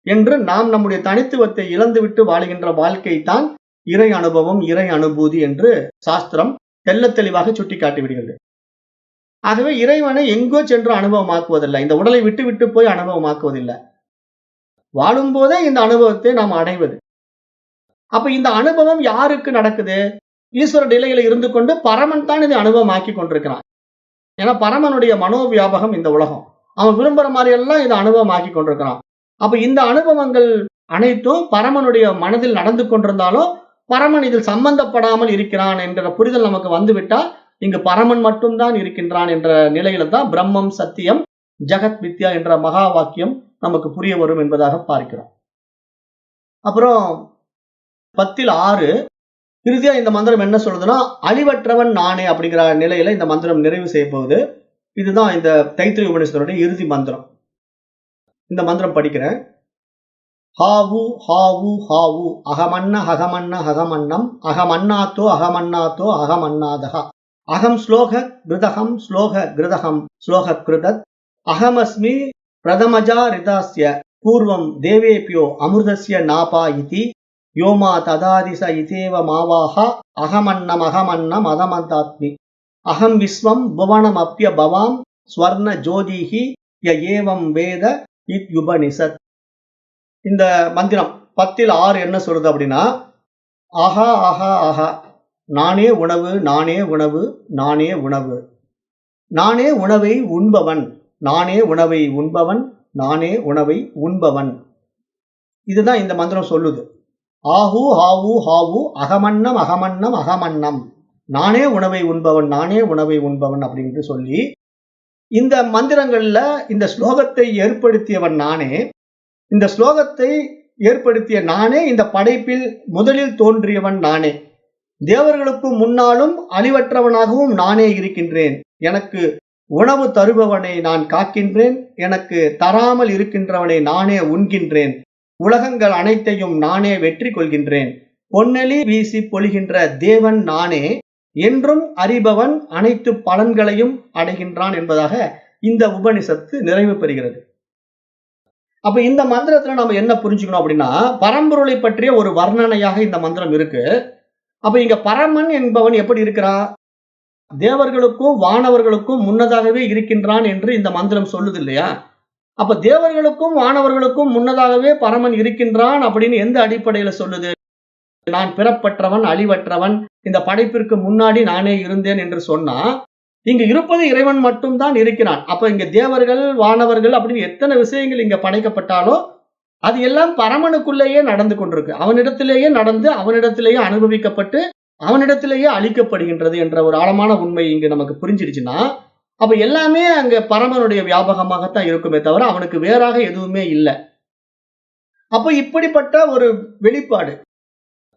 என்று நாம் நம்முடைய தனித்துவத்தை இழந்துவிட்டு வாழுகின்ற வாழ்க்கை தான் இறை அனுபவம், இறை அனுபூதி என்று சாஸ்திரம் தெள்ளத் தெளிவாக சுட்டி காட்டி விடுகிறது. ஆகவே இறைவனை எங்கோ சென்று அனுபவமாக்குவதில்லை. இந்த உடலை விட்டு விட்டு போய் அனுபவமாக்குவதில்லை. வாழும் போதே இந்த அனுபவத்தை நாம் அடைவது. அப்ப இந்த அனுபவம் யாருக்கு நடக்குது? ஈஸ்வர நிலையில இருந்து கொண்டு பரமன் தான் இதை அனுபவமாக்கி கொண்டிருக்கிறான். ஏன்னா பரமனுடைய மனோவியாபகம் இந்த உலகம். அவன் விரும்புற மாதிரி எல்லாம் இதை அனுபவமாக்கி கொண்டிருக்கிறான். அப்ப இந்த அனுபவங்கள் அனைத்தும் பரமனுடைய மனதில் நடந்து கொண்டிருந்தாலும் பரமன் இதில் சம்பந்தப்படாமல் இருக்கிறான் என்ற புரிதல் நமக்கு வந்துவிட்டால் இங்கு பரமன் மட்டும்தான் இருக்கின்றான் என்ற நிலையில தான் பிரம்மம் சத்தியம் ஜெகத் வித்யா என்ற மகா வாக்கியம் நமக்கு புரிய வரும் என்பதாக பார்க்கிறோம். அப்புறம் 10:6 இறுதியா இந்த மந்திரம் என்ன சொல்றதுன்னா, அழிவற்றவன் நானே அப்படிங்கிற நிலையில இந்த மந்திரம் நிறைவு செய்ய போகுது. இதுதான் இந்த தைத்திரிய உபநிஷதனுடைய இறுதி மந்திரம். இந்த மந்திரம் படிக்கிறேன். ஹாவு ஹாவு ஹாவு அகமன்ன ஹகமன்ன ஹகமன்னம் அகமன்னாத்தோ அகமன்னாத்தோ அகமன்னாதஹ அகம் ஸ்லோக கிருதகம் ஸ்லோக கிருதகம் ஸ்லோக கிருதத் அகமஸ்மி பிரதமஜா ரிதாஸ்ய பூர்வம் தேவேபியோ அமிர்தஸ்ய நாபா இதி யோமா ததாதிச இதேவ மாவாஹ அகமன்னம் அகமன்னம் அதமந்தாத்மி அகம் விஸ்வம் புவனம் அப்ய பவாம் ஸ்வர்ண ஜோதிஹி ய ஏவம் வேத இத்யுபனிஷத். இந்த மந்திரம் 10:6 என்ன சொல்றது அப்படின்னா, ஆஹா ஆஹா ஆஹா, நானே உணவு நானே உணவு நானே உணவு, நானே உணவை உண்பவன், நானே உணவை உண்பவன், நானே உணவை உண்பவன். இதுதான் இந்த மந்திரம் சொல்லுது. ஆஹூ ஹாவு ஹாவு அகமன்னம் அகமன்னம் அகமன்னம், நானே உணவை உண்பவன் நானே உணவை உண்பவன் அப்படின்னு சொல்லி இந்த மந்திரங்கள்ல இந்த ஸ்லோகத்தை ஏற்படுத்தியவன் நானே, இந்த ஸ்லோகத்தை ஏற்படுத்திய நானே, இந்த படைப்பில் முதலில் தோன்றியவன் நானே. தேவர்களுக்கு முன்னாலும் அழிவற்றவனாகவும் நானே இருக்கின்றேன். எனக்கு உணவு தருபவனை நான் காக்கின்றேன். எனக்கு தராமல் இருக்கின்றவனை நானே உண்கின்றேன். உலகங்கள் அனைத்தையும் நானே வெற்றி கொள்கின்றேன். பொன்னெளி வீசி பொழிகின்ற தேவன் நானே. என்றும் அறிபவன் அனைத்து பலன்களையும் அடைகின்றான் என்பதாக இந்த உபனிஷத்து நிறைவு பெறுகிறது. அப்ப இந்த மந்திரத்துல நம்ம என்ன புரிஞ்சுக்கணும் அப்படின்னா, பரம்பொருளை பற்றிய ஒரு வர்ணனையாக இந்த மந்திரம் இருக்கு. அப்ப இங்க பரமன் என்பவன் எப்படி இருக்கிறான்? தேவர்களுக்கும் வானவர்களுக்கும் முன்னதாகவே இருக்கின்றான் என்று இந்த மந்திரம் சொல்லுது இல்லையா? அப்ப தேவர்களுக்கும் வானவர்களுக்கும் முன்னதாகவே பரமன் இருக்கின்றான் அப்படின்னு எந்த அடிப்படையில சொல்லுது? நான் பிறப்பற்றவன், அழிவற்றவன், இந்த படைப்பிற்கு முன்னாடி நானே இருந்தேன் என்று சொன்னா, இங்க இருப்பது இறைவன் மட்டும் தான் இருக்கிறான். அப்ப இங்க தேவர்கள், வானவர்கள் அப்படின்னு எத்தனை விஷயங்கள் இங்க படைக்கப்பட்டாலும் அது எல்லாம் பரமனுக்குள்ளேயே நடந்து கொண்டிருக்கு. அவனிடத்திலேயே நடந்து, அவனிடத்திலேயே அனுபவிக்கப்பட்டு, அவனிடத்திலேயே அளிக்கப்படுகின்றது என்ற ஒரு ஆழமான உண்மை இங்க நமக்கு புரிஞ்சிருச்சுன்னா, அப்ப எல்லாமே அங்க பரமனுடைய வியாபகமாகத்தான் இருக்குமே தவிர அவனுக்கு வேறாக எதுவுமே இல்லை. அப்ப இப்படிப்பட்ட ஒரு வெளிப்பாடு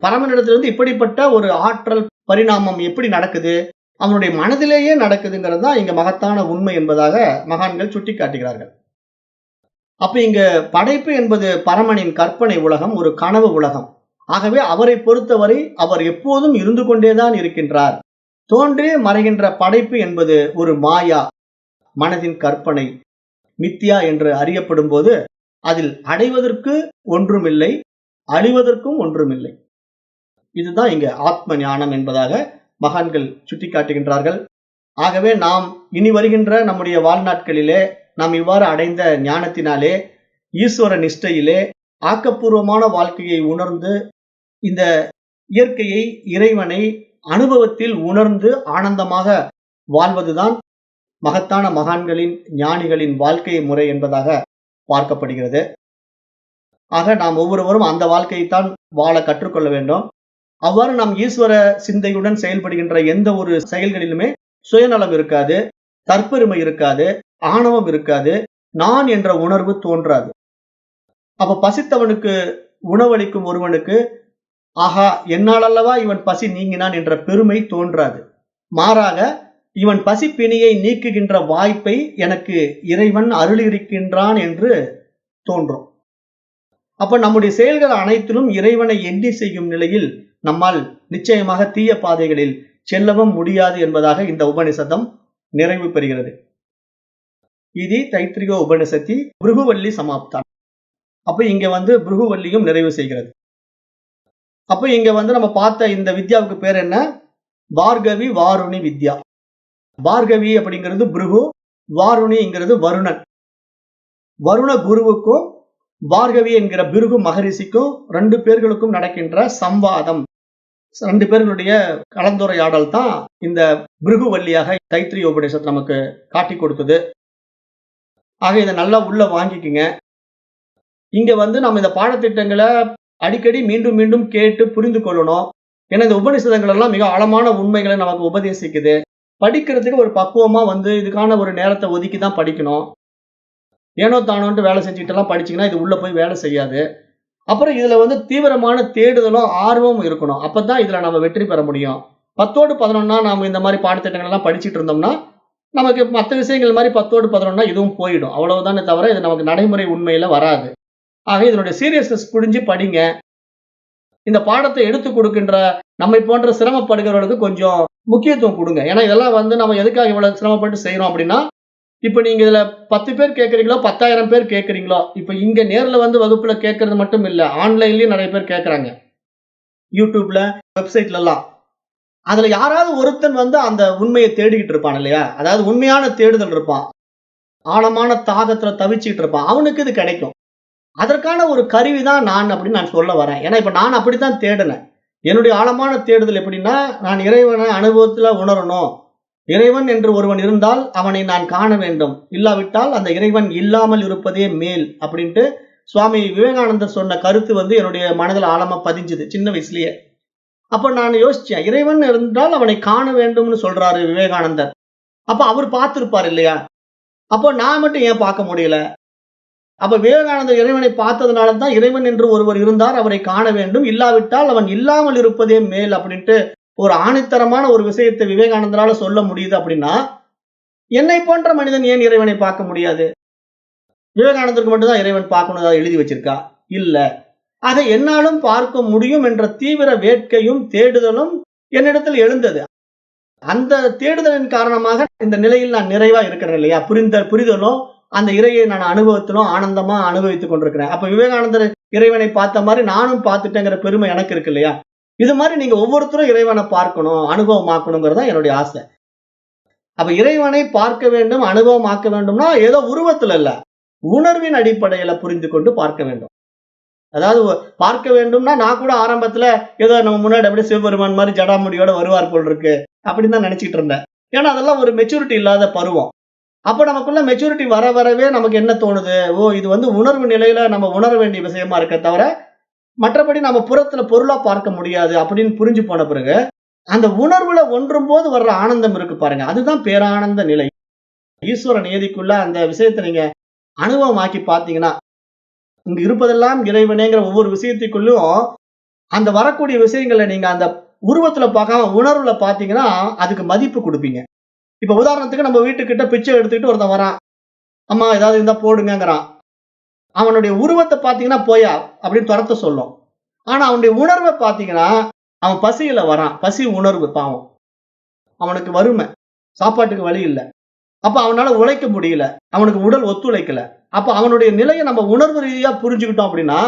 பரமனிடத்திலிருந்து இப்படிப்பட்ட ஒரு ஆற்றல் பரிணாமம் எப்படி நடக்குது? அவனுடைய மனதிலேயே நடக்குதுங்கிறது தான் இங்க மகத்தான உண்மை என்பதாக மகான்கள் சுட்டி காட்டுகிறார்கள். அப்ப இங்க படைப்பு என்பது பரமனின் கற்பனை உலகம், ஒரு கனவு உலகம். ஆகவே அவரை பொறுத்தவரை அவர் எப்போதும் இருந்து கொண்டேதான் இருக்கின்றார். தோன்றி மறைகின்ற படைப்பு என்பது ஒரு மாயா, மனதின் கற்பனை, மித்யா என்று அறியப்படும் போது அதில் அடைவதற்கு ஒன்றுமில்லை, அழிவதற்கும் ஒன்றுமில்லை. இதுதான் இங்க ஆத்ம ஞானம் என்பதாக மகான்கள் சுட்டிக்காட்டுகின்றார்கள். ஆகவே நாம் இனி வருகின்ற நம்முடைய வாழ்நாட்களிலே நாம் இவ்வாறு அடைந்த ஞானத்தினாலே, ஈஸ்வர நிஷ்டையிலே ஆக்கப்பூர்வமான வாழ்க்கையை உணர்ந்து, இந்த இயற்கையை, இறைவனை அனுபவத்தில் உணர்ந்து ஆனந்தமாக வாழ்வதுதான் மகத்தான மகான்களின், ஞானிகளின் வாழ்க்கை முறை என்பதாக பார்க்கப்படுகிறது. ஆக நாம் ஒவ்வொருவரும் அந்த வாழ்க்கையைத்தான் வாழ கற்றுக்கொள்ள வேண்டும். அவ்வாறு நாம் ஈஸ்வர சிந்தையுடன் செயல்படுகின்ற எந்த ஒரு செயல்களிலுமே சுயநலம் இருக்காது, தற்பெருமை இருக்காது, ஆணவம் இருக்காது, நான் என்ற உணர்வு தோன்றாது. அப்ப பசித்தவனுக்கு உணவளிக்கும் ஒருவனுக்கு, ஆஹா என்னால் அல்லவா இவன் பசி நீங்கினான் என்ற பெருமை தோன்றாது. மாறாக இவன் பசிப்பிணியை நீக்குகின்ற வாய்ப்பை எனக்கு இறைவன் அருளியிருக்கின்றான் என்று தோன்றும். அப்ப நம்முடைய செயல்கள் அனைத்திலும் இறைவனை எண்ணி செய்யும் நிலையில் நம்மால் நிச்சயமாக தீய பாதைகளில் செல்லவும் முடியாது என்பதாக இந்த உபனிஷதம் நிறைவு பெறுகிறது. இது தைத்திரிக உபனிஷத்தி பிருகுவல்லி சமாப்தா. அப்ப இங்க பிருகுவல்லியும் நிறைவு செய்கிறது. அப்ப இங்க நம்ம பார்த்த இந்த வித்யாவுக்கு பேர் என்ன? பார்கவி வாருணி வித்யா. பார்கவி அப்படிங்கிறது பிருகு, வாருணிங்கிறது வருணன். வருண குருவுக்கும் பார்கவி என்கிற பிருகு மகரிஷிக்கும் 2 பேர்களுக்கும் நடக்கின்ற சம்வாதம், 2 பேர்களுடைய கலந்துரையாடல் தான் இந்த பிருகுவல்லியாக தைத்திரிய உபநிஷத்து நமக்கு காட்டி கொடுத்தது. ஆக இதை நல்லா உள்ள வாங்கிக்குங்க. இங்க நம்ம இந்த பாடத்திட்டங்களை அடிக்கடி மீண்டும் மீண்டும் கேட்டு புரிந்து கொள்ளணும். ஏன்னா இந்த உபநிஷதங்கள் எல்லாம் மிக ஆழமான உண்மைகளை நமக்கு உபதேசிக்குது. படிக்கிறதுக்கு ஒரு பக்குவமா இதுக்கான ஒரு நேரத்தை ஒதுக்கி தான் படிக்கணும். ஏனோ தானோன்ட்டு வேலை செஞ்சுக்கிட்டு எல்லாம் படிச்சீங்கன்னா இது உள்ள போய் வேலை செய்யாது. அப்புறம் இதுல தீவிரமான தேடுதலும் ஆர்வமும் இருக்கணும். அப்பதான் இதுல நம்ம வெற்றி பெற முடியும். 10ஓடு 11 நாம இந்த மாதிரி பாடத்திட்டங்கள் எல்லாம் படிச்சுட்டு இருந்தோம்னா நமக்கு மற்ற விஷயங்கள் மாதிரி 10ஓடு 11 இதுவும் போயிடும். அவ்வளவுதானே தவிர இது நமக்கு நடைமுறை உண்மையில வராது. ஆக இதனுடைய சீரியஸ்னஸ் புரிஞ்சு படிங்க. இந்த பாடத்தை எடுத்து கொடுக்கின்ற நம்மை போன்ற சிரமப்படுகிறவர்களுக்கு கொஞ்சம் முக்கியத்துவம் கொடுங்க. ஏன்னா இதெல்லாம் நம்ம எதுக்காக இவ்வளவு சிரமப்பட்டு செய்யறோம் அப்படின்னா, இப்ப நீங்க இதுல 10 பேர் கேட்கறீங்களோ 10,000 பேர் கேட்கறீங்களோ, இப்ப இங்க நேர்ல வகுப்புல கேட்கறது மட்டும் இல்ல, ஆன்லைன்லயும் நிறைய பேர் கேட்கறாங்க. யூடியூப்ல, வெப்சைட்ல எல்லாம். அதுல யாராவது ஒருத்தன் அந்த உண்மையை தேடிக்கிட்டு இருப்பான் இல்லையா? அதாவது உண்மையான தேடுதல் இருப்பான், ஆழமான தாகத்துல தவிச்சுக்கிட்டு இருப்பான். அவனுக்கு இது கிடைக்கும். அதற்கான ஒரு கருவிதான் நான் அப்படின்னு நான் சொல்ல வரேன். ஏன்னா இப்ப நான் அப்படித்தான் தேடினேன். என்னுடைய ஆழமான தேடுதல் எப்படின்னா, நான் இறைவனை அனுபவத்துல உணரணும். இறைவன் என்று ஒருவன் இருந்தால் அவனை நான் காண வேண்டும், இல்லாவிட்டால் அந்த இறைவன் இல்லாமல் இருப்பதே மேல் அப்படின்ட்டு சுவாமி விவேகானந்தர் சொன்ன கருத்து என்னுடைய மனதில் ஆழமா பதிஞ்சுது சின்ன வயசுலயே. அப்ப நான் யோசிச்சேன், இறைவன் இருந்தால் அவனை காண வேண்டும்னு சொல்றாரு விவேகானந்தர். அப்ப அவர் பார்த்திருப்பார் இல்லையா? அப்போ நான் மட்டும் ஏன் பார்க்க முடியல? அப்ப விவேகானந்தர் இறைவனை பார்த்ததுனால தான் இறைவன் என்று ஒருவர் இருந்தார், அவரை காண வேண்டும், இல்லாவிட்டால் அவன் இல்லாமல் இருப்பதே மேல் அப்படின்ட்டு ஒரு ஆணித்தரமான ஒரு விஷயத்தை விவேகானந்தரால சொல்ல முடியுது அப்படின்னா, என்னை போன்ற மனிதன் ஏன் இறைவனை பார்க்க முடியாது? விவேகானந்தருக்கு மட்டும் தான் இறைவன் பார்க்கணும் எழுதி வச்சிருக்கா? இல்ல. ஆக என்னாலும் பார்க்க முடியும் என்ற தீவிர வேட்கையும், தேடுதலும் என்னிடத்தில் எழுந்தது. அந்த தேடுதலின் காரணமாக இந்த நிலையில் நான் நிறைவா இருக்கிறேன் இல்லையா? புரிதலும், அந்த இறையை நான் அனுபவத்திலும் ஆனந்தமா அனுபவித்துக் கொண்டிருக்கிறேன். அப்ப விவேகானந்தர் இறைவனை பார்த்த மாரி நானும் பார்த்துட்டேங்கிற பெருமை எனக்கு இருக்கு இல்லையா? இது மாரி நீங்க ஒவ்வொருத்தரும் இறைவனை பார்க்கணும், அனுபவமாக்கணுங்கிறது தான் என்னுடைய ஆசை. அப்ப இறைவனை பார்க்க வேண்டும், அனுபவமாக்க வேண்டும்னா ஏதோ உருவத்துல இல்ல, உணர்வின் அடிப்படையில புரிந்து கொண்டு பார்க்க வேண்டும். அதாவது பார்க்க வேண்டும்னா நான் கூட ஆரம்பத்துல ஏதோ நம்ம முன்னாடி அப்படியே சிவபெருமான் மாதிரி ஜடாமுடியோட வருவார் போல் இருக்கு அப்படின்னு தான் நினைச்சிட்டு இருந்தேன். ஏன்னா அதெல்லாம் ஒரு மெச்சூரிட்டி இல்லாத பருவம். அப்ப நமக்குள்ள மெச்சூரிட்டி வர வரவே நமக்கு என்ன தோணுது? ஓ, இது வந்து உணர்வு நிலையில நம்ம உணர வேண்டிய விஷயமா இருக்க தவிர, மற்றபடி நம்ம புறத்துல பொருளா பார்க்க முடியாது அப்படின்னு புரிஞ்சு போன பிறகு, அந்த உணர்வுல ஒன்றும் போது வர்ற ஆனந்தம் இருக்கு பாருங்க. அதுதான் பேரானந்த நிலை. ஈஸ்வர நியதிக்குள்ள அந்த விஷயத்தை நீங்க அனுபவமாக்கி பார்த்தீங்கன்னா, இங்க இருப்பதெல்லாம் இறைவனேங்கிற ஒவ்வொரு விஷயத்துக்குள்ளும் அந்த வரக்கூடிய விஷயங்களை நீங்க அந்த உருவத்துல பார்க்காம உணர்வுல பார்த்தீங்கன்னா, அதுக்கு மதிப்பு குடுப்பீங்க. இப்ப உதாரணத்துக்கு நம்ம வீட்டுக்கிட்ட பிச்சை எடுத்துக்கிட்டு ஒருத்தன் வரான். அம்மா ஏதாவது இருந்தா போடுங்கங்கிறான். அவனுடைய உருவத்த பார்த்தீங்கன்னா, போயா அப்படின்னு தொரத்த சொல்லும். ஆனா அவனுடைய உணர்வ பார்த்தீங்கன்னா, அவன் பசியில வரான். பசி உணர்வு பாவம். அவனுக்கு வறுமை. சாப்பாட்டுக்கு வழி இல்ல. அப்ப அவனால உழைக்க முடியல. அவனுக்கு உடல் ஒத்துழைக்கல. அப்ப அவனுடைய நிலைய நம்ம உணர்வு ரீதியா புரிஞ்சுக்கிட்டோம் அப்படின்னா,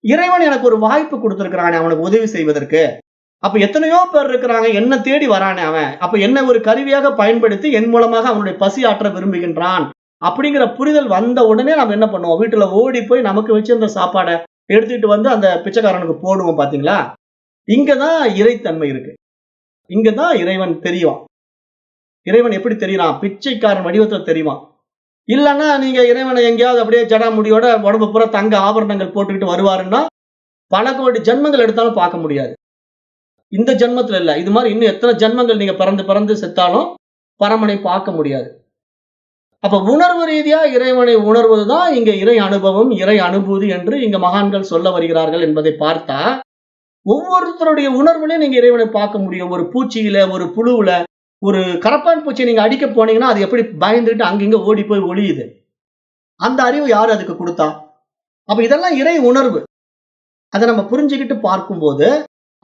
இறைவன் எனக்கு ஒரு வாய்ப்பு குடுத்திருக்கிறானே அவனுக்கு உதவி செய்வதற்கு. அப்ப எத்தனையோ பேர் இருக்கிறாங்க. என்ன தேடி வரானே அவன். அப்ப என்ன ஒரு கருவியாக பயன்படுத்தி என் மூலமாக அவனுடைய பசி ஆற்ற விரும்புகின்றான். அப்படிங்கிற புரிதல் வந்த உடனே நம்ம என்ன பண்ணுவோம்? வீட்டுல ஓடி போய் நமக்கு வச்சிருந்த சாப்பாட எடுத்துட்டு வந்து அந்த பிச்சைக்காரனுக்கு போடுவோம் பாத்தீங்களா? இங்கதான் இறைத்தன்மை இருக்கு. இங்கதான் இறைவன் தெரியும். இறைவன் எப்படி தெரியறான்? பிச்சைக்காரன் வடிவத்துல தெரிவான். இல்லன்னா நீங்க இறைவனை எங்கேயாவது அப்படியே ஜடாமுடியோட உடம்பு பூரா தங்க ஆபரணங்கள் போட்டுக்கிட்டு வருவாருன்னா, பல கோடி ஜென்மங்கள் எடுத்தாலும் பார்க்க முடியாது. இந்த ஜென்மத்துல இல்ல. இது மாரி இன்னும் எத்தனை ஜென்மங்கள் நீங்க பிறந்து பிறந்து செத்தாலும் பரமனை பார்க்க முடியாது. அப்ப உணர்வு ரீதியா இறைவனை உணர்வதுதான் இங்க இறை அனுபவம், இறை அனுபூதி என்று இங்க மகான்கள் சொல்ல வருகிறார்கள் என்பதை பார்த்தா, ஒவ்வொருத்தருடைய உணர்வுலயும் நீங்க இறைவனை பார்க்க முடியும். ஒரு பூச்சியில, ஒரு புழுவுல, ஒரு கரப்பான் பூச்சிய நீங்க அடிக்க போனீங்கன்னா, அது எப்படி பயந்துகிட்டு அங்கங்க ஓடி போய் ஒளியுது. அந்த அறிவு யாரு அதுக்கு குடுத்தா? அப்ப இதெல்லாம் இறை உணர்வு. அத நம்ம புரிஞ்சுகிட்டு பார்க்கும்போது,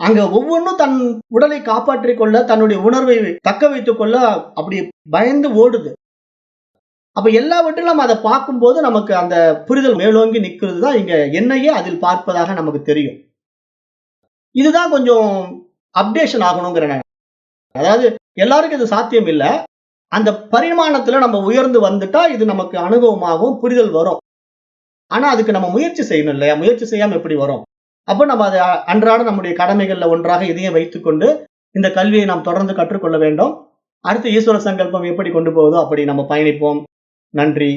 அங்க ஒவ்வொன்னும் தன் உடலை காப்பாற்றிக் கொள்ள, தன்னுடைய உணர்வை தக்க வைத்துக் கொள்ள அப்படி பயந்து ஓடுது. அப்ப எல்லாவற்றிலும் நம்ம அத பார்க்கும்போது நமக்கு அந்த புரிதல் மேலோங்கி நிக்கிறது தான் இங்க என்னையே அதில் பார்ப்பதாக நமக்கு தெரியும். இதுதான் கொஞ்சம் அப்டேஷன் ஆகணுங்கிறேன் நான். அதாவது எல்லாருக்கும் இது சாத்தியம் இல்ல. அந்த பரிமாணத்துல நம்ம உயர்ந்து வந்துட்டா இது நமக்கு அனுபவமாகும், புரிதல் வரும். ஆனா அதுக்கு நம்ம முயற்சி செய்யணும் இல்லையா? முயற்சி செய்யாம எப்படி வரும்? அப்ப நம்ம அத அன்றாட நம்முடைய கடமைகள்ல ஒன்றாக இதையும் வைத்துக்கொண்டு இந்த கல்வியை நாம் தொடர்ந்து கற்றுக்கொள்ள வேண்டும். அடுத்து ஈஸ்வர சங்கல்பம் எப்படி கொண்டு போகுதோ அப்படி நம்ம பயணிப்போம். நன்றி.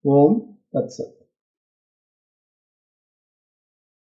ஓம் தத் சத்.